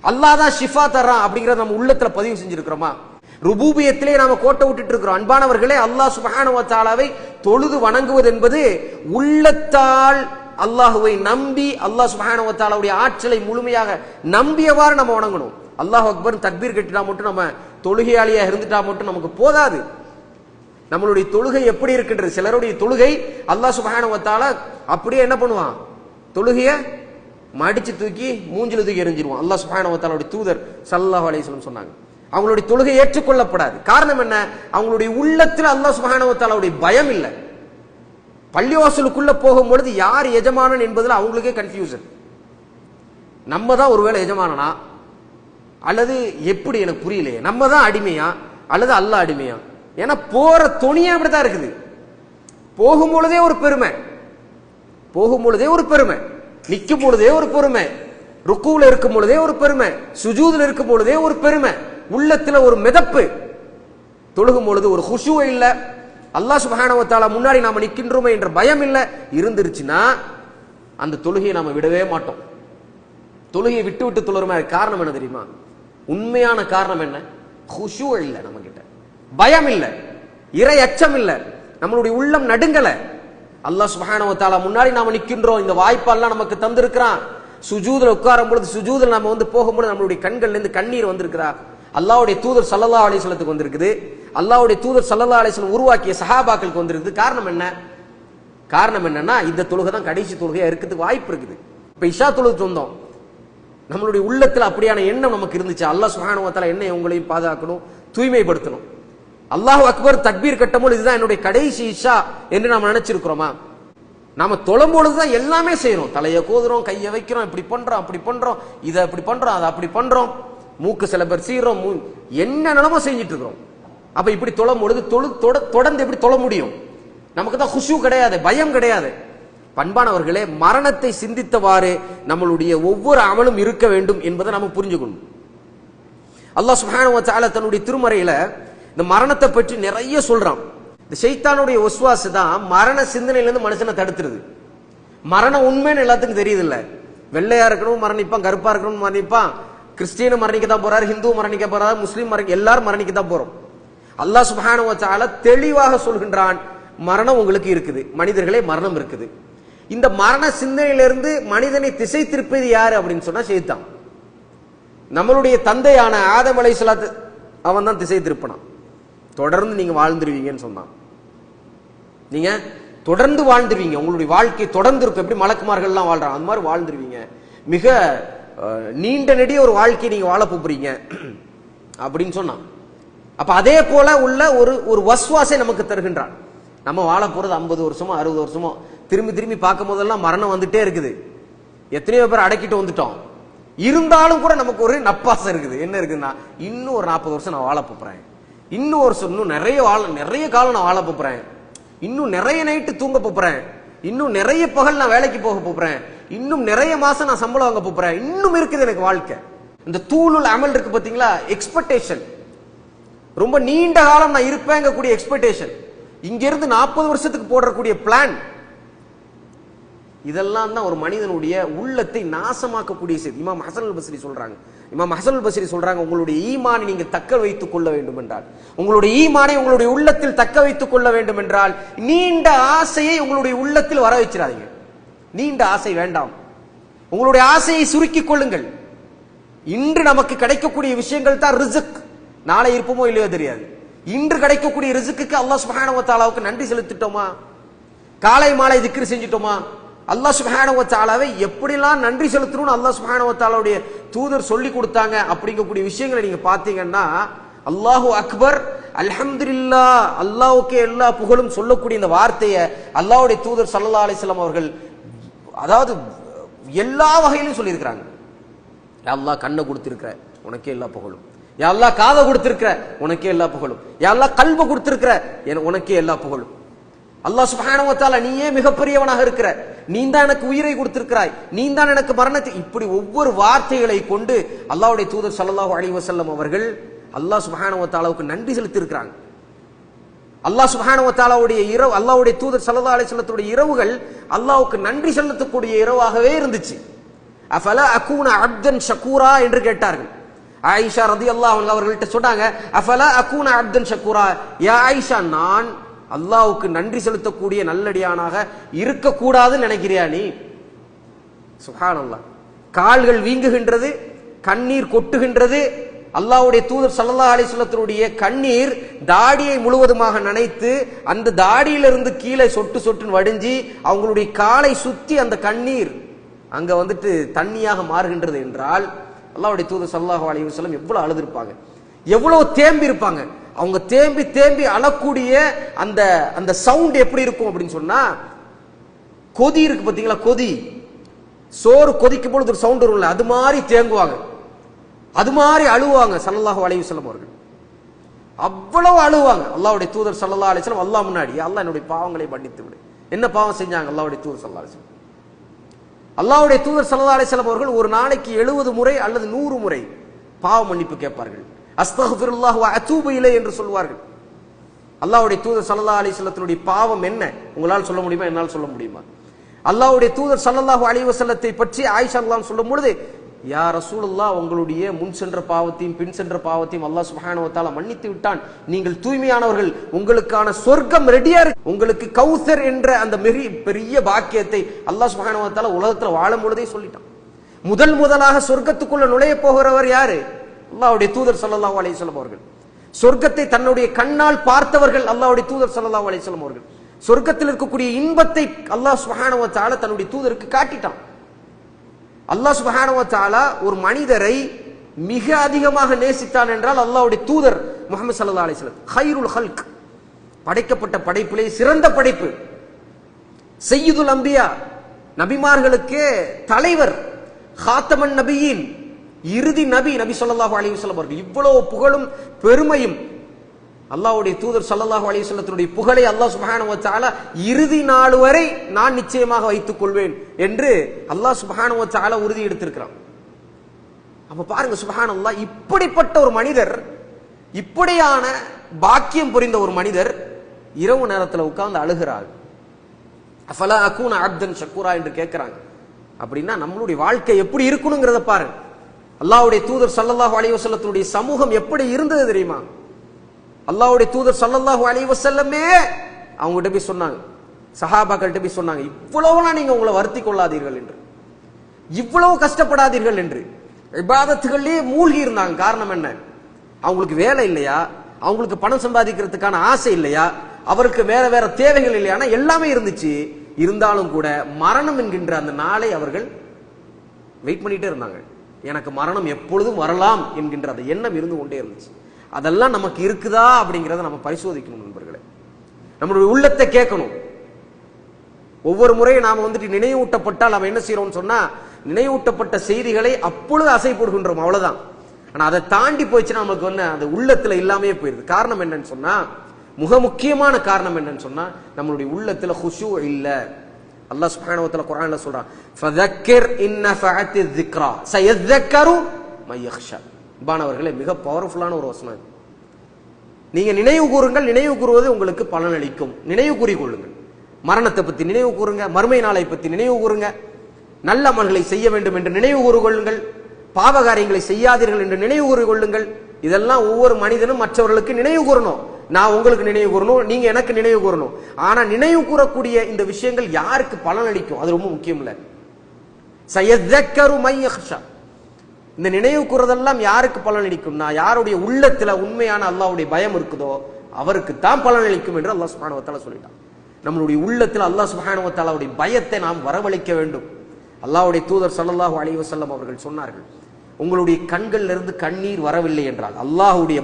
அல்லாஹ் தான் ஷிஃபா தர்றான் அப்படிங்கறத நம்ம உள்ளத்துல பதிவு செஞ்சிருக்கிறோமா? ருபூபியத்திலே நாம கோட்டை விட்டுட்டு இருக்கிறோம். அன்பானவர்களே, அல்லாஹ் சுப்ஹானஹு வ தஆலாவை தொழுது வணங்குவது என்பது உள்ளத்தால் அல்லாஹுவை நம்பி, அல்லாஹ் சுப்ஹானஹு வ தஆலாவுடைய ஆற்றலை முழுமையாக நம்பியவாறு நம்ம வணங்கணும். அல்லாஹ் அக்பர் தக்பீர் கட்டினா மட்டும், நம்ம தொழுகையாளியா இருந்துட்டா மட்டும் நமக்கு போதாது. நம்மளுடைய தொழுகை எப்படி இருக்கின்றது? சிலருடைய தொழுகை அல்லாஹ் சுப்ஹானஹு வ தஆலா அப்படியே என்ன பண்ணுவான், தொழுகைய மடிச்சு தூக்கி மூஞ்சில தூக்கி எறிஞ்சிருவான். அல்லாஹ் சுப்ஹானஹு வ தஆலாவுடைய தூதர் ஸல்லல்லாஹு அலைஹி வஸல்லம் சொன்னாங்க, அவங்களுடைய தொழுகை ஏற்றுக்கொள்ளப்படாது. காரணம் என்ன? அவங்களுடைய உள்ளத்தில் அல்லாஹ் சுப்ஹானஹு வ தஆலாவுடைய பயம் இல்லை. பள்ளிவாசலுக்குள்ள போகும்பொழுது யார் எஜமானன் என்பதில் அவங்களுக்கே கன்ஃபியூஷன். நம்ம தான் ஒருவேளை எஜமானனா அல்லது எப்படி, எனக்கு புரியலையே. நம்ம தான் அடிமையா அல்லது அல்லாஹ் அடிமையா? ஏன்னா போற துணியா அப்படித்தான் இருக்குது. போகும் பொழுதே ஒரு பெருமை, போகும் பொழுதே ஒரு பெருமை, நிற்கும் பொழுதே ஒரு பெருமை, ருக்குல இருக்கும் பொழுதே ஒரு பெருமை, சுஜூதுல இருக்கும் பொழுதே ஒரு பெருமை, உள்ளத்துல ஒரு மிதப்பு, தொழுகும் பொழுது ஒரு குஷூ இல்ல, அல்லாஹ் சுப்ஹானஹு வ தஆலா முன்னாடி நாம நிற்கின்றோமே என்ற பயம் இல்ல இருந்துருச்சுன்னா அந்த தொழுகையை நாம விடவே மாட்டோம். தொழுகையை விட்டு விட்டு தொழுறோமே, காரணம் என்ன தெரியுமா? உண்மையான காரணம் என்ன? குஷூ இல்ல, நம்ம கிட்ட பயம் இல்ல, இறை அச்சம் இல்ல, நம்மளுடைய உள்ளம் நடுங்கல. அல்லாஹ் சுப்ஹானஹு வ தஆலா முன்னாடி நாம நிற்கின்றோம், இந்த வாய்ப்பெல்லாம் நமக்கு தந்திருக்கிறான். சுஜூதுல உட்காரும் பொழுது, சுஜூதுல நம்ம போகும்போது நம்மளுடைய கண்கள்ல இருந்து கண்ணீர் வந்திருக்கிறா. அல்லாஹ்வுடைய தூதர் ஸல்லல்லாஹு அலைஹி வஸல்லத்துக்கு வந்திருக்குது, அல்லாஹ்வுடைய தூதர் ஸல்லல்லாஹு அலைஹி வஸல்லம் உருவாக்கிய சஹாபாக்களுக்கு வந்திருக்குது. காரணம் என்ன? காரணம் என்னன்னா இந்த தொழுகை தான் கடைசி தொழுகையா இருக்கிறதுக்கு வாய்ப்பு இருக்குது. இப்ப இஷா தொழுது வந்தோம், நம்மளுடைய உள்ளத்துல அப்படியான எண்ணம் நமக்கு இருந்துச்சு, அல்லாஹ் சுப்ஹானஹு வ தஆலா என்னை உங்களையும் பாதுகாக்கணும், தூய்மைப்படுத்தணும். அல்லாஹு அக்பர் தக்பீர் கட்டும்போது இதுதான் என்னுடைய கடைசி இஷா என்று நாம் நினைச்சிருக்கிறோமா? நாம தொழும் பொழுதுதான் எல்லாமே செய்யறோம், தலையை கோதுறோம், கையை வைக்கிறோம், இப்படி பண்றோம், அப்படி பண்றோம், இதை அப்படி பண்றோம், அதை அப்படி பண்றோம், மூக்கு சில பேர் சீரோம், என்ன நிலமோ செஞ்சிட்டு இருக்கிறோம். அப்ப இப்படி தொழும் பொழுது தொடர்ந்து எப்படி தொழ முடியும்? நமக்கு தான் குஷூ கிடையாது, பயம் கிடையாது. பண்பானவர்களே, மரணத்தை சிந்தித்தவாறு நம்மளுடைய ஒவ்வொரு அமலும் இருக்க வேண்டும் என்பதை நம்ம புரிஞ்சுக்கணும். அல்லாஹ் சுப்ஹானஹு வ தஆலா தன்னுடைய திருமறையில இந்த மரணத்தை பற்றி நிறைய சொல்றான். இந்த ஷைத்தானுடைய ஒஸ்வாஸ் தான் மரண சிந்தனையிலிருந்து மனுஷனை தடுத்துருது. மரணம் உண்மைன்னு எல்லாத்துக்கும் தெரியுது இல்ல. வெள்ளையா இருக்கணும் மரணிப்பான், கருப்பா இருக்கணும் மரணிப்பான், கிறிஸ்டியனும் மரணிக்க தான் போறாரு, ஹிந்து மரணிக்க போறாரு, முஸ்லீம் எல்லாரும் மரணிக்க தான் போறோம். அல்லாஹ் சுப்ஹானஹு வ தஆலா தெளிவாக சொல்கின்றான், மரணம் உங்களுக்கு இருக்குது, மனிதர்களே மரணம் இருக்குது. இந்த மரண சிந்தனையிலிருந்து மனிதனை திசை திருப்பது யாரு அப்படின்னு சொன்னா ஷைத்தான். நம்மளுடைய தந்தையான ஆதம் அலைஹிஸ்ஸலாத்து அவன் தான் திசை திருப்பினான். தொடர்ந்து நீங்க வாழ்ந்துருவீங்கன்னு சொன்னான். நீங்க தொடர்ந்து வாழ்ந்துருவீங்க, உங்களுடைய வாழ்க்கை தொடர்ந்து இருக்கும். எப்படி மலக்குமார்கள்லாம் வாழ்றாங்க அந்த மாதிரி வாழ்ந்துருவீங்க, மிக நீண்ட நெடிய ஒரு வாழ்க்கையை நீங்க வாழ போறீங்க அப்படின்னு சொன்னான். அப்ப அதே போல உள்ள ஒரு வஸ்வாசை நமக்கு தருகின்றான். நம்ம வாழ போறது 50 வருஷமோ 60 வருஷமோ, திரும்பி திரும்பி பார்க்கும் போதெல்லாம் மரணம் வந்துட்டே இருக்குது. எத்தனையோ பேர் அடக்கிட்டு வந்துட்டோம், இருந்தாலும் கூட நமக்கு ஒரு நப்பாசம் இருக்குது. என்ன இருக்குன்னா, இன்னும் ஒரு 40 வருஷம் நான் வாழ போறேன், இன்னும் வருஷம், இன்னும் நிறைய காலம் நான் வாழ போறேன், இன்னும் நிறைய நைட்டு தூங்க போறேன், இன்னும் நிறைய பகல் நான் வேலைக்கு போக போறேன், இன்னும் நிறைய மாசம் நான் சம்பளம் வாங்க போறேன், இன்னும் இருக்குது எனக்கு வாழ்க்கை. இந்த தூளுல் அமல் இருக்கு பாத்தீங்களா, எக்ஸ்பெக்டேஷன், ரொம்ப நீண்ட காலம் நான் இருப்பேங்க கூடிய எக்ஸ்பெக்டேஷன், இங்க இருந்து 40 வருஷத்துக்கு போடக்கூடிய பிளான், இதெல்லாம் தான் ஒரு மனிதனுடைய உள்ளத்தை நாசமாக்கக்கூடிய செய்தி. இமாம் ஹசன் அல் பஸ்ரி சொல்றாங்க, உங்களுடைய ஈமானை நீங்க தக்க வைத்துக் கொள்ள வேண்டும் என்றால், உங்களுடைய ஈமானை உங்களுடைய உள்ளத்தில் தக்க வைத்துக் கொள்ள வேண்டும் என்றால், நீண்ட ஆசையை உங்களுடைய உள்ளத்தில் வர வச்சிடாதீங்க. நீண்ட ஆசை வேண்டாம், உங்களுடைய ஆசையை சுருக்கிக் கொள்ளுங்கள். இன்று நமக்கு கிடைக்கக்கூடிய விஷயங்கள் தான் ரிஸ்க், நாளை இருப்போமோ இல்லையோ தெரியாது. இன்று கிடைக்கக்கூடிய ரிஸ்க்கு அல்லாஹ் சுப்ஹானஹு வ தஆலாவுக்கு நன்றி செலுத்திட்டோமா? காலை மாலை திக்ர் செஞ்சிட்டோமா? அல்லாஹ் சுப்ஹானஹு வ தஆலாவை எப்படிலாம் நன்றி செலுத்தணும்னு அல்லாஹ் சுப்ஹானஹு வ தஆலாவுடைய தூதர் சொல்லி கொடுத்தாங்க அப்படிங்கக்கூடிய விஷயங்களை நீங்க பாத்தீங்கன்னா, அல்லாஹு அக்பர், அல்ஹம்துலில்லாஹ், அல்லாஹ்வுக்கே எல்லா புகழும் சொல்லக்கூடிய இந்த வார்த்தையை அல்லாஹ்வுடைய தூதர் ஸல்லல்லாஹு அலைஹி வஸல்லம் அவர்கள் அதாவது எல்லா வகையிலும் சொல்லியிருக்கிறாங்க. யா அல்லாஹ் கண்ணை கொடுத்திருக்கிற உனக்கே எல்லா புகழும், யா அல்லாஹ் காதை கொடுத்திருக்கிற உனக்கே எல்லா புகழும், யா அல்லாஹ் கல்பை கொடுத்திருக்கிற உனக்கே எல்லா புகழும். அல்லாஹ் சுப்ஹானஹு வ தஆலா நீயே மிகப்பெரியவனாக இருக்கிற, நீ தான் எனக்கு உயிரை கொடுத்திருக்கிறாய், நீ தான் எனக்கு மரணத்தை, இப்படி ஒவ்வொரு வார்த்தைகளை கொண்டு அல்லாஹ்வுடைய தூதர் ஸல்லல்லாஹு அலைஹி வஸல்லம் அவர்கள் அல்லாஹ் சுப்ஹானஹு வ தஆலாவுக்கு நன்றி செலுத்தி இருக்கிறாங்க. அல்லாஹ் சுப்ஹானஹு வ தஆலாவுடைய இரவு, அல்லாஹ்வுடைய தூதர் ஸல்லல்லாஹு அலைஹி வஸல்லத்துடைய இரவுகள் அல்லாஹ்வுக்கு நன்றி செலுத்தக்கூடிய இரவாகவே இருந்துச்சு. அஃபலா அகூன அப்தன் ஷகூரா என்று கேட்டார்கள். ஆயிஷா ரலியல்லாஹு அன்ஹா அவர்கள்ட்ட சொன்னாங்க, அஃபலா அகூன அப்தன் ஷகூரா, யா ஆயிஷா, நான் அல்லாஹ்வுக்கு நன்றி செலுத்தக்கூடிய நல்லடியானாக இருக்கக்கூடாதுன்னு நினைக்கிறியா நீ? சுப்ஹானல்லாஹ். கால்கள் வீங்குகின்றது, கண்ணீர் கொட்டுகின்றது. அல்லாஹ்வுடைய தூதர் ஸல்லல்லாஹு அலைஹி வஸல்லத்துடைய கண்ணீர் தாடியை முழுவதுமாக நனைத்து அந்த தாடியிலிருந்து கீழே சொட்டு சொட்டுன்னு வடிஞ்சி அவங்களுடைய காலை சுத்தி அந்த கண்ணீர் அங்க தண்ணியாக மாறுகின்றது என்றால், அல்லாஹ்வுடைய தூதர் ஸல்லல்லாஹு அலைஹி வஸல்லம் எவ்வளவு அழுதுருப்பாங்க, எவ்வளவு தேம்பி இருப்பாங்க. அவங்க தேம்பி தேம்பி அழக்கூடிய அந்த அந்த சவுண்ட் எப்படி இருக்கும் அப்படின்னு சொன்னா, கொதி இருக்கு பாத்தீங்களா, கொதி, சோறு கொதிக்கும் பொழுது ஒரு சவுண்ட் வரும்ல, அது மாதிரி தேங்குவாங்க, அது மாதிரி அழுவாங்க ஸல்லல்லாஹு அலைஹி வஸல்லம் அவர்கள். அவ்வளவு அழுவாங்க. அல்லாஹ்வுடைய தூதர் ஸல்லல்லாஹு அலைஹி வஸல்லம் அல்லாஹ் முன்னாடி, அல்லாஹ் என்னுடைய பாவங்களை மன்னித்து விடு. என்ன பாவம் செஞ்சாங்க அல்லாஹ்வுடைய தூதர் ஸல்லல்லாஹு அலைஹி வஸல்லம்? அல்லாஹ்வுடைய தூதர் ஸல்லல்லாஹு அலைஹி வஸல்லம் அவர்கள் ஒரு நாளைக்கு 70 முறை அல்லது 100 முறை பாவ மன்னிப்பு கேட்பார்கள். அஸ்தக்ஃபிருல்லாஹ் வ அதூபு இலை என்று சொல்வார்கள். அல்லாஹ்வுடைய தூதர் ஸல்லல்லாஹு அலைஹி வஸல்லத்துடைய பாவம் என்ன உங்களால் சொல்ல முடியுமா? என்னால் சொல்ல முடியுமா? அல்லாஹ்வுடைய தூதர் ஸல்லல்லாஹு அலைஹி வஸல்லத்தை பற்றி ஆயிஷா ரலியல்லாஹு சொல்லும் பொழுது, யா ரசூலுல்லாஹ், உங்களுடைய முன் சென்ற பாவத்தையும் பின் சென்ற பாவத்தையும் அல்லாஹ் சுப்ஹானஹு வ தஆலா மன்னித்து விட்டான், நீங்கள் தூய்மையானவர்கள், உங்களுக்கான சொர்க்கம் ரெடியா இருக்கு, உங்களுக்கு கௌசர் என்ற அந்த பெரிய பாக்கியத்தை அல்லாஹ் சுப்ஹானஹு வ தஆலா உலகத்துல வாழும் பொழுதே சொல்லிட்டான். முதலாக சொர்க்கத்துக்குள்ள நுழைய போகிறவர் யாரு? அல்லாஹ்வுடைய தூதர் ஸல்லல்லாஹு அலைஹி வஸல்லம் அவர்கள். சொர்க்கத்தை தன்னுடைய கண்ணால் பார்த்தவர்கள் அல்லாஹ்வுடைய தூதர் ஸல்லல்லாஹு அலைஹி வஸல்லம் அவர்கள். சொர்க்கத்தில் இருக்கக்கூடிய இன்பத்தை அல்லாஹ் சுப்ஹானஹு வ தஆலா தன்னுடைய தூதருக்கு காட்டிட்டான். அல்லாஹ் சுப்ஹானஹு வ தஆலா ஒரு மனிதரை மிக அதிகமாக நேசித்தான் என்றால் அல்லாஹ்வுடைய தூதர் முஹம்மது ஸல்லல்லாஹு அலைஹி வஸல்லம். கைருல் ஹல்க், படைக்கப்பட்ட படைப்பிலே சிறந்த படைப்பு, சய்யிதுல் அம்பியா, நபிமார்களுக்கே தலைவர், ஹாத்தமன் நபியின், இறுதி நபி ஸல்லல்லாஹு அலைஹி வஸல்லம் அவர்கள். இவ்வளவு புகழும் பெருமையும் அல்லாஹ்வுடைய தூதர் ஸல்லல்லாஹு அலைஹி வஸல்லத்துடைய புகழை அல்லாஹ் சுப்ஹானஹு வ தஆலா இறுதி நாள் வரை நான் நிச்சயமாக வைத்துக் கொள்வேன் என்று அல்லாஹ் சுப்ஹானஹு வ தஆலா உறுதி எடுத்திருக்கிறான். அப்ப பாருங்க சுப்ஹானல்லாஹ், இப்படிப்பட்ட ஒரு மனிதர், இப்படியான பாக்கியம் புரிந்த ஒரு மனிதர் இரவு நேரத்தில் உட்கார்ந்து அழுகிறார். அஃபலா அகூன அப்தன் ஷக்கூரா என்று கேட்கிறாங்க. அப்படின்னா நம்மளுடைய வாழ்க்கை எப்படி இருக்கணுங்கிறத பாருங்க. அல்லாஹ்வுடைய தூதர் ஸல்லல்லாஹு அலைஹி வஸல்லத்துடைய சமூகம் எப்படி இருந்தது தெரியுமா? அல்லாஹ்வுடைய தூதர் ஸல்லல்லாஹு அலைஹி வஸல்லமே அவங்ககிட்ட போய் சொன்னாங்க, சஹாபாக்கள்கிட்ட போய் சொன்னாங்க, இவ்வளவுலாம் நீங்க உங்களை வருத்தி கொள்ளாதீர்கள் என்று, இவ்வளவு கஷ்டப்படாதீர்கள் என்று. இபாதத்துகளிலே மூழ்கி இருந்தாங்க. காரணம் என்ன? அவங்களுக்கு வேலை இல்லையா? அவங்களுக்கு பணம் சம்பாதிக்கிறதுக்கான ஆசை இல்லையா? அவருக்கு வேற வேற தேவைகள் இல்லையா? எல்லாமே இருந்துச்சு. இருந்தாலும் கூட மரணம் என்கின்ற அந்த நாளை அவர்கள் வெயிட் பண்ணிட்டே இருந்தாங்க. எனக்கு மரணம் எப்பொழுதும் வரலாம் என்கின்ற அந்த எண்ணம் இருந்து கொண்டே இருந்துச்சு. அதெல்லாம் நமக்கு இருக்குதா அப்படிங்கிறத நம்ம பரிசோதிக்கணும் நண்பர்களே. நம்மளுடைய உள்ளத்தை கேட்கணும். ஒவ்வொரு முறையும் நாம வந்துட்டு நினைவூட்டப்பட்டால் நம்ம என்ன செய்யறோம்னு சொன்னா, நினைவூட்டப்பட்ட செய்திகளை அப்பொழுது அசை போடுகின்றோம், அவ்வளவுதான். ஆனா அதை தாண்டி போயிடுச்சுன்னா நமக்கு அந்த உள்ளத்துல இல்லாமே போயிருது. காரணம் என்னன்னு சொன்னா, மிக முக்கியமான காரணம் என்னன்னு சொன்னா, நம்மளுடைய உள்ளத்துல குஷூ இல்ல. அல்லாஹ் சுப்ஹானஹு வ தஆலா குர்ஆன்ல சொல்றான், ஃபதக்கிர் இன் நஃபஅத்தி ذிக்ரா சயذكரு மை யக்ஷா. பானவர்களே, மிக பவர்ஃபுல்லான ஒரு வசனம். நீங்க நினைவு கூறுங்கள், நினைவு கூறுவது உங்களுக்கு பலன் அளிக்கும். நினைவு கூறிக்கொள்ளுங்கள். மரணத்தை பத்தி நினைவு கூறுங்க, மறுமை நாளை பத்தி நினைவு கூறுங்க, நல்ல அமல்களை செய்ய வேண்டும் என்று நினைவு கூறுகொள்ளுங்கள், பாவகாரியங்களை செய்யாதீர்கள் என்று நினைவு கூறிக்கொள்ளுங்கள். இதெல்லாம் ஒவ்வொரு மனிதனும் மற்றவர்களுக்கு நினைவு கூறணும். நான் உங்களுக்கு நினைவு கூறணும், நீங்க எனக்கு நினைவு கூறணும். ஆனா நினைவு கூறக்கூடிய இந்த விஷயங்கள் யாருக்கு பலன் அளிக்கும்? அது ரொம்ப முக்கியம் இல்ல. சயذكரு மை யக்ஷா. இந்த நினைவு கூறதெல்லாம் யாருக்கு பலன் அளிக்கும்னா, யாருடைய உள்ளத்துல உண்மையான அல்லாஹ்வுடைய பயம் இருக்குதோ அவருக்கு தான் பலன் அளிக்கும் என்று அல்லாஹ் சுப்ஹானஹு வ தஆலா சொல்லிட்டான். நம்மளுடைய உள்ளத்துல அல்லாஹ் சுப்ஹானஹு வ தஆலாவுடைய பயத்தை நாம் வரவழைக்க வேண்டும். அல்லாஹ்வுடைய தூதர் ஸல்லல்லாஹு அலைஹி வஸல்லம் அவர்கள் சொன்னார்கள், உங்களுடைய கண்களில் இருந்து கண்ணீர் வரவில்லை என்றால், அல்லாஹ்வுடைய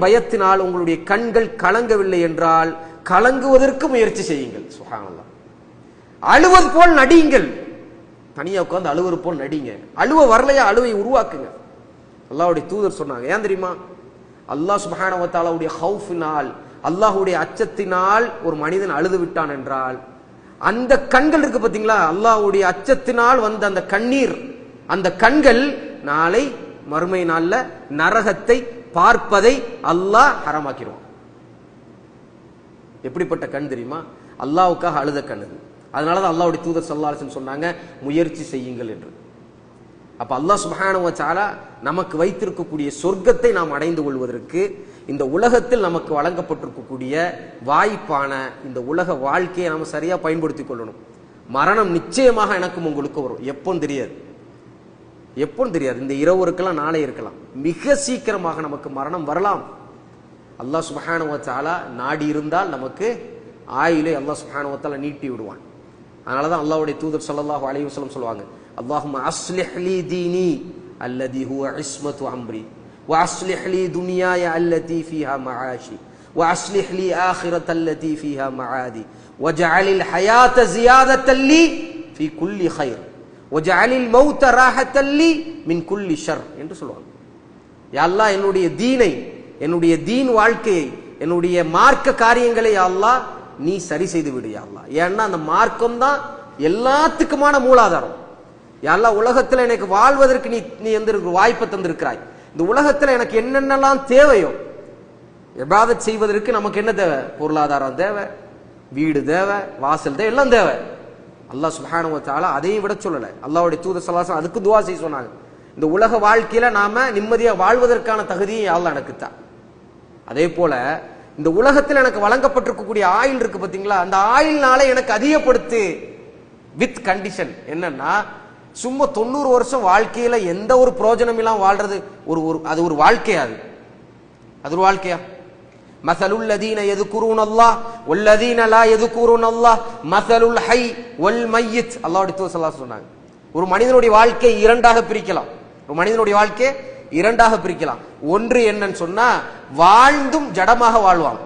பயத்தினால் உங்களுடைய கண்கள் கலங்கவில்லை என்றால் கலங்குவதற்கு முயற்சி செய்யுங்கள். சுப்ஹானல்லாஹ். அழுவது போல் நடியுங்கள். தனியா உட்கார்ந்து அழுவது போல் நடிங்க. அழுவ வரலையா, அழுவை உருவாக்குங்க. அல்லாஹ்வுடைய தூதர் சொன்னாங்க. ஏன் தெரியுமா? அல்லாஹ் சுப்ஹானஹு வ தஆலாவுடைய ஹவுஃபினால், அல்லாஹ்வுடைய அச்சத்தினால் ஒரு மனிதன் அழுது விட்டான் என்றால், அந்த கண்கள் இருக்கு பாத்தீங்களா, அல்லாஹ்வுடைய அச்சத்தினால் வந்த அந்த கண்ணீர், அந்த கண்கள் நாளை மறுமை நாள்ல நரகத்தை பார்ப்பதை அல்லாஹ் ஹராமாக்கிடுவான். எப்படிப்பட்ட கண் தெரியுமா? அல்லாஹ்வுக்காக அழுத கண். அதனாலதான் அல்லாஹ்வுடைய தூதர் ஸல்லல்லாஹு அலைஹி வஸல்லம் சொன்னாங்க, முயற்சி செய்யுங்கள் என்று. அப்ப அல்லாஹ் சுப்ஹானஹு வ தஆலா நமக்கு வைத்திருக்கக்கூடிய சொர்க்கத்தை நாம் அடைந்து கொள்வதற்கு இந்த உலகத்தில் நமக்கு வழங்கப்பட்டிருக்கக்கூடிய வாய்ப்பான இந்த உலக வாழ்க்கையை நாம் சரியா பயன்படுத்திக் கொள்ளணும். மரணம் நிச்சயமாக எனக்கும் உங்களுக்கு வரும். எப்போன்னு தெரியாது, எப்போன்னு தெரியாது. இந்த இரவு இருக்கலாம், நாளை இருக்கலாம், மிக சீக்கிரமாக நமக்கு மரணம் வரலாம். அல்லாஹ் சுப்ஹானஹு வ தஆலா நாடி இருந்தால் நமக்கு ஆயுளை அல்லாஹ் சுப்ஹானஹு வ தஆலா நீட்டி விடுவான். அதனாலதான் அல்லாஹ்வுடைய தூதர் ஸல்லல்லாஹு அலைஹி வஸல்லம் சொல்லுவாங்க, அல்லாஹும்ம அஸ்லிஹ் லீ தீனி அல்லதி ஹுவ இஸ்மத்து அம்ரி வ அஸ்லிஹ் லீ துன்யாய அல்லதி ஃபீஹா மஆஷி வ அஸ்லிஹ் லீ ஆখিরাத அல்லதி ஃபீஹா மஆதி வஜஅலில் ஹயாத ஜியாதத்தன் லீ ஃபீ குல்லி கைர் வஜஅலில் மௌத ராஹத்தன் லீ மின் குல்லி ஷர் என்று சொல்லுவாங்க. யா அல்லாஹ் என்னுடைய தீனை, என்னுடைய தீன் வாழ்க்கையை, என்னுடைய மார்க்க காரியங்களை யா அல்லாஹ் நீ சரி செய்து விடு யா அல்லாஹ். ஏன்னா அந்த மார்க்கம் தான் எல்லாத்துக்குமான மூலாதாரம். யா அல்லாஹ் உலகத்துல எனக்கு வாழ்வதற்கு நீ எந்த வாய்ப்பை தந்திருக்கிறாய். இந்த உலகத்துல எனக்கு என்னென்னலாம் தேவையோ இபாதத் செய்வதற்கு நமக்கு என்ன தேவை? பொருளாதாரம் தேவை, வீடு தேவை, வாசல் தேவை, எல்லாம் தேவை. அல்லாஹ் சுப்ஹானஹு வ தஆலா அதையும் விட சொல்லல. அல்லாஹ்வுடைய தூதர் ஸல்லல்லாஹு அலைஹி வஸல்லம் அதுக்கு துஆ செய்ய சொன்னாங்க. இந்த உலக வாழ்க்கையில நாம நிம்மதியா வாழ்வதற்கான தகுதியை அல்லாஹ் எனக்கு தான். அதே போல இந்த உலகத்தில் எனக்கு வழங்கப்பட்டிருக்கக்கூடிய ஆயுள் இருக்கு பாத்தீங்களா, அந்த ஆயுள்னால எனக்கு அதிகப்படுத்து வித் கண்டிஷன். என்னன்னா சும்மா 90 வருஷம் வாழ்க்கையில எந்த ஒரு பிரயோஜனம் இல்லாம வாழ்றது அது ஒரு வாழ்க்கையா? அது ஒரு வாழ்க்கையா? மஸலுல் லதீன யذ்குரூன அல்லாஹ் வல்லதீன லா யذ்குரூன அல்லாஹ் மஸலுல் ஹை வல் மய்யித். அல்லாஹ்வுடைய தூதர் ஸல்லல்லாஹு அலைஹி வஸல்லம் சொன்னாங்க, ஒரு மனிதனுடைய வாழ்க்கை இரண்டாக பிரிக்கலாம். ஒரு மனிதனுடைய வாழ்க்கை இரண்டாக பிரிக்கலாம். ஒன்று என்னன்னு சொன்னா, வாழ்ந்தும் ஜடமாக வாழ்வான்.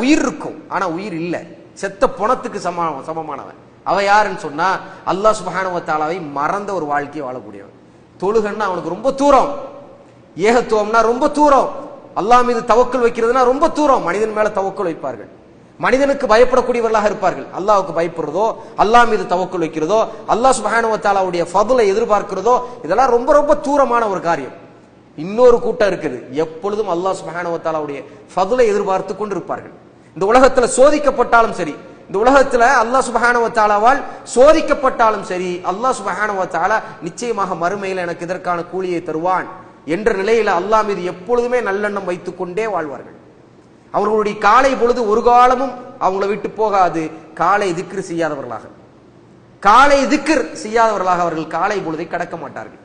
உயிர் இருக்கும் ஆனா உயிர் இல்ல, செத்த பணத்துக்கு சமமானவன். அவ யாருன்னு சொன்னா, அல்லாஹ் சுப்ஹானஹு வ தஆலாவை மறந்த ஒரு வாழ்க்கையை வாழக்கூடியவன். தொழுகன்னா அவனுக்கு ரொம்ப தூரம், ஏகத்துவம்னா ரொம்ப தூரம், அல்லாஹ் மீது தவக்கல் வைக்கிறதுனா ரொம்ப தூரம். மனிதன் மேல தவக்கல் வைப்பார்கள், மனிதனுக்கு பயப்படக்கூடியவர்களாக இருப்பார்கள். அல்லாஹ்வுக்கு பயப்படுறதோ, அல்லாஹ் மீது தவக்கல் வைக்கிறதோ, அல்லாஹ் சுப்ஹானஹு வ தஆலாவுடைய ஃபضலை எதிர்பார்க்கிறதோ, இதெல்லாம் ரொம்ப ரொம்ப தூரமான ஒரு காரியம். இன்னொரு கூட்டம் இருக்குது, எப்பொழுதும் அல்லாஹ் சுப்ஹானஹு வ தஆலாவுடைய ஃபضலை எதிர்பார்த்து கொண்டிருப்பார்கள். இந்த உலகத்துல சோதிக்கப்பட்டாலும் சரி, இந்த உலகத்துல அல்லாஹ் சுப்ஹானஹு வ தஆலாவால் சோதிக்கப்பட்டாலும் சரி, அல்லாஹ் சுப்ஹானஹு வ தஆலா நிச்சயமாக மறுமையில் எனக்கு இதற்கான கூலியை தருவான் என்ற நிலையில அல்லாஹ் மீது எப்பொழுதுமே நல்லெண்ணம் வைத்துக் கொண்டே வாழ்வார்கள். அவர்களுடைய காலை பொழுது ஒரு காலமும் அவங்கள விட்டு போகாது. காலை திக்ர் செய்யாதவர்களாக அவர்கள் காலை பொழுதை கடக்க மாட்டார்கள்.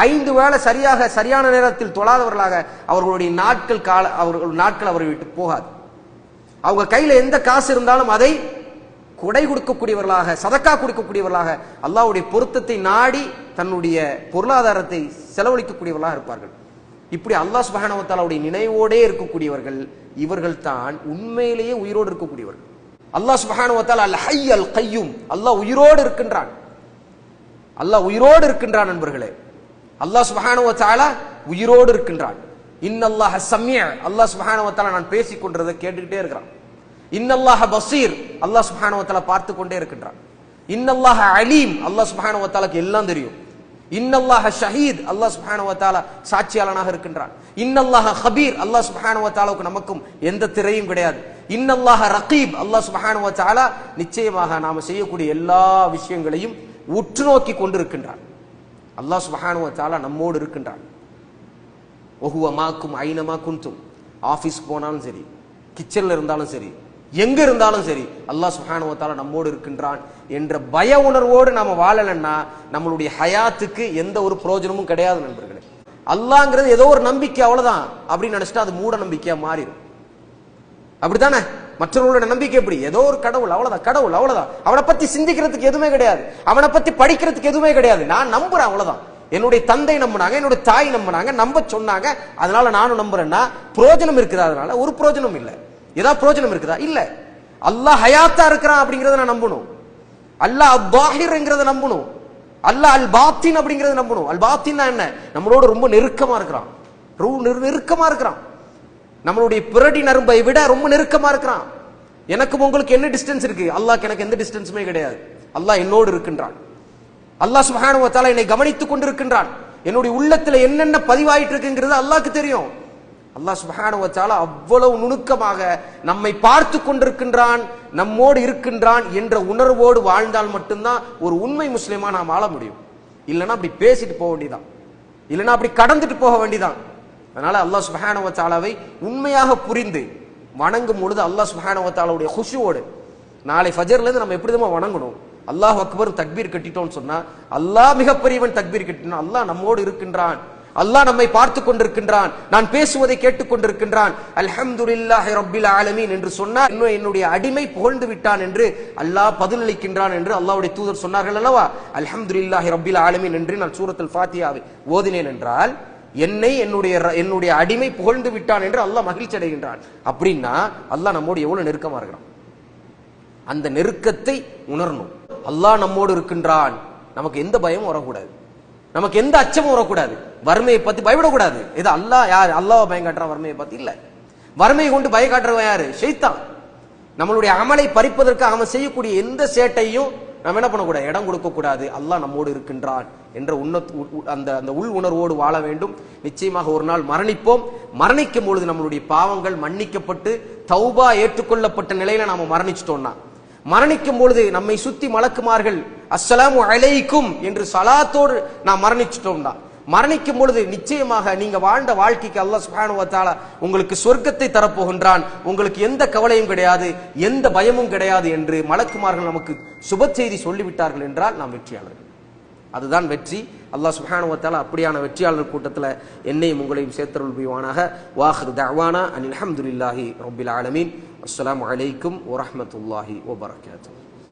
5 வேளை சரியான நேரத்தில் தொழாதவர்களாக அவர்களுடைய நாட்கள் அவரை விட்டு போகாது. அவங்க கையில எந்த காசு இருந்தாலும் அதை கொடை கொடுக்கக்கூடியவர்களாக, சதக்கா கொடுக்கக்கூடியவர்களாக, அல்லாஹ்வுடைய பொருத்தத்தை நாடி தன்னுடைய பொருளாதாரத்தை செலவழிக்கக்கூடியவர்களாக இருப்பார்கள். இப்படி அல்லாஹ் சுப்ஹானஹு வ தஆலாவுடைய நினைவோடே இருக்கக்கூடியவர்கள் இவர்கள் தான் உண்மையிலேயே உயிரோடு இருக்கக்கூடியவர்கள். அல்லாஹ் சுப்ஹானஹு வ தஆலா அல் ஹய் அல் கய்யூம், அல்லாஹ் உயிரோடு இருக்கின்றான். நண்பர்களே, அல்லாஹ் சுப்ஹானஹு வ தஆலா உயிரோடு இருக்கின்றான். இன்னல்லாஹ ஸமீஅ, அல்லாஹ் சுப்ஹானஹு வ தஆலா நான் பேசிக் கொண்டதை கேட்டுக்கிட்டே இருக்கிறான். இன்னல்லாஹ பஸீர், அல்லாஹ் சுப்ஹானஹு வ தஆலா பார்த்து கொண்டே இருக்கின்றான். இன்னல்லாஹ அலீம், அல்லாஹ் சுப்ஹானஹு வ தஆலாக்கு எல்லாம் தெரியும். இன்னல்லாஹ ஷஹீத், அல்லாஹ் சுப்ஹானஹு வ தஆலா சாட்சியாளனாக இருக்கின்றான். இன்னல்லாஹ கபீர், அல்லாஹ் சுப்ஹானஹு வ தஆலாவுக்கு நமக்கும் எந்த திரையும் கிடையாது. இன்னல்லாஹ ரகீப், அல்லாஹ் சுப்ஹானஹு வ தஆலா நிச்சயமாக நாம செய்யக்கூடிய எல்லா விஷயங்களையும் உற்று நோக்கி கொண்டிருக்கின்றான். அல்லாஹ் சுப்ஹானஹு வ தஆலா நம்மோடு இருக்கின்றான். வஹுவ மாக்கும் ஐனமா குன்தும், ஆபீஸ் போனாலும் சரி, கிச்சன்ல இருந்தாலும் சரி, எங்க இருந்தாலும் சரி, அல்லாஹ் சுப்ஹானஹு வ தஆலா நம்மோடு இருக்கின்றான் என்ற பய உணர்வோடு நாம வாழலன்னா நம்மளுடைய ஹயாத்துக்கு எந்த ஒரு பிரயோஜனமும் கிடையாது நண்பர்களே. அல்லாஹ்ங்கிறது ஏதோ ஒரு நம்பிக்கை, அவ்வளவுதான் அப்படின்னு நினைச்சிட்டா அது மூட நம்பிக்கையா மாறிடும். அப்படித்தானே? மற்றவர்களோட நம்பிக்கை எப்படி? ஏதோ ஒரு கடவுள், அவ்வளவுதான். அவனை பத்தி சிந்திக்கிறதுக்கு எதுவுமே கிடையாது, அவனை பத்தி படிக்கிறதுக்கு எதுவுமே கிடையாது. நான் நம்புறேன், அவ்வளவுதான். என்னுடைய தந்தை நம்பினாங்க, என்னுடைய தாய் நம்பினாங்க, நம்ப சொன்னாங்க, அதனால நானும் நம்புறேன்னா பிரயோஜனம் இருக்குதா? அதனால ஒரு பிரயோஜனம் இல்லை. ஏதாவது பிரயோஜனம் இருக்குதா? இல்ல. அல்லாஹ் ஹயாத்தா இருக்கிறான் அப்படிங்கறத நான் நம்பணும். அல்லாஹ் அல்-பாஹிர்ங்கிறத நம்பணும். அல்லாஹ் அல் பாத்தின் அப்படிங்கறத நம்பணும். அல் பாத்தின்னா என்ன? நம்மளோட ரொம்ப நெருக்கமா இருக்கிறான். நம்மளுடைய பிறடி நரம்பை விட ரொம்ப நெருக்கமா இருக்கிறான். எனக்கும் உங்களுக்கு என்ன டிஸ்டன்ஸ் இருக்கு? அல்லாஹ்க்கு எனக்கு எந்த டிஸ்டன்ஸுமே கிடையாது. அல்லாஹ் என்னோடு இருக்கின்றான். அல்லாஹ் சுப்ஹானஹு வ தஆலா என்னை கவனித்துக் கொண்டிருக்கின்றான். என்னுடைய உள்ளத்துல என்னென்ன பதிவாயிட்டு இருக்குங்கிறது அல்லாஹ்க்கு தெரியும். அல்லாஹ் சுப்ஹானஹு வ தஆலா அவ்வளவு நுணுக்கமாக நம்மை பார்த்து கொண்டிருக்கின்றான், நம்மோடு இருக்கின்றான் என்ற உணர்வோடு வாழ்ந்தால் மட்டும்தான் ஒரு உண்மை முஸ்லிமா நாம் வாழ முடியும். இல்லைன்னா அப்படி பேசிட்டு போக வேண்டியதான், இல்லைன்னா அப்படி கடந்துட்டு போக வேண்டியதான். அதனால அல்லாஹ் சுப்ஹானஹு வ தஆலாவை உண்மையாக புரிந்து வணங்கும் பொழுது அல்லாஹ் சுப்ஹானஹு வ தஆலாவுடைய குஷுவோடு நாளை ஃபஜர்ல இருந்து நம்ம எப்படி தான் வணங்கணும்? அல்லாஹ் அக்பர் தக்பீர் கட்டிட்டோம்னு சொன்னா, அல்லாஹ் மிகப்பெரியவன் தக்பீர் கட்டினா, அல்லாஹ் நம்மோடு இருக்கின்றான், அல்லாஹ் நம்மை பார்த்து கொண்டிருக்கின்றான், நான் பேசுவதை கேட்டுக் கொண்டிருக்கின்றான். அல்ஹம்துலில்லாஹி ரப்பில் ஆலமீன் என்று சொன்னா இன்னும் என்னுடைய அடிமை புகழ்ந்து விட்டான் என்று அல்லாஹ் பதிலளிக்கின்றான் என்று அல்லாஹ்வுடைய தூதர் சொன்னார்கள் அல்லவா? அல்ஹம்துலில்லாஹி ரப்பில் ஆலமீன் என்று நான் சூரத்துல் ஃபாத்திஹாவை ஓதினேன் என்றால் என்னை என்னுடைய அடிமை புகழ்ந்து விட்டான் என்று அல்லாஹ் மகிழ்ச்சி அடைகின்றான். அப்படின்னா அல்லாஹ் நம்மோடு எவ்வளவு நெருக்கமா இருக்கிறான். அந்த நெருக்கத்தை உணரணும். அல்லாஹ் நம்மோடு இருக்கின்றான், நமக்கு எந்த பயமும் வரக்கூடாது, நமக்கு எந்த அச்சமும் வரக்கூடாது. வறுமையை பத்தி பயப்படக்கூடாது. இது அல்லாஹ் யார் அல்லாஹ் பயம் காட்டுறான் வறுமையை பத்தி இல்ல. வறுமையை கொண்டு பய காட்டுறவன் யாரு? ஷைத்தான். நம்மளுடைய அமலை பறிப்பதற்கு அவன் செய்யக்கூடிய எந்த சேட்டையும் நம்ம என்ன பண்ணக்கூடாது, இடம் கொடுக்க கூடாது. அல்லாஹ் நம்மோடு இருக்கின்றான் என்ற அந்த உள் உணர்வோடு வாழ வேண்டும். நிச்சயமாக ஒரு நாள் மரணிப்போம். மரணிக்கும் பொழுது நம்மளுடைய பாவங்கள் மன்னிக்கப்பட்டு தௌபா ஏற்றுக்கொள்ளப்பட்ட நிலையில நாம மரணிச்சிட்டோம்னா, மரணிக்கும் பொழுது நம்மை சுத்தி மலக்குமார்கள் அஸ்ஸலாமு அலைக்கும் என்று சலாத்தோடு நாம் மரணிச்சிட்டோம்னா, மரணிக்கும் பொழுது நிச்சயமாக நீங்க வாழ்ந்த வாழ்க்கைக்கு அல்லாஹ் சுப்ஹானஹு வ தஆலா உங்களுக்கு சொர்க்கத்தை தரப்போகின்றான், உங்களுக்கு எந்த கவலையும் கிடையாது, எந்த பயமும் கிடையாது என்று மலக்குமார்கள் நமக்கு சுப செய்தி சொல்லிவிட்டார்கள் என்றால் நாம் வெற்றியாளர்கள். அதுதான் வெற்றி. அல்லாஹ் சுப்ஹானஹு வ தஆலா அப்படியான வெற்றியாளர் கூட்டத்தில் என்னையும் உங்களையும் சேர்த்தருள் புரிவானாக. வாஹிரு தஅவானா அனில் ஹம்துலில்லாஹி ரப்பில் ஆலமீன். அஸ்ஸலாமு அலைக்கும் வரஹ்மத்துல்லாஹி வபரகாத்துஹு.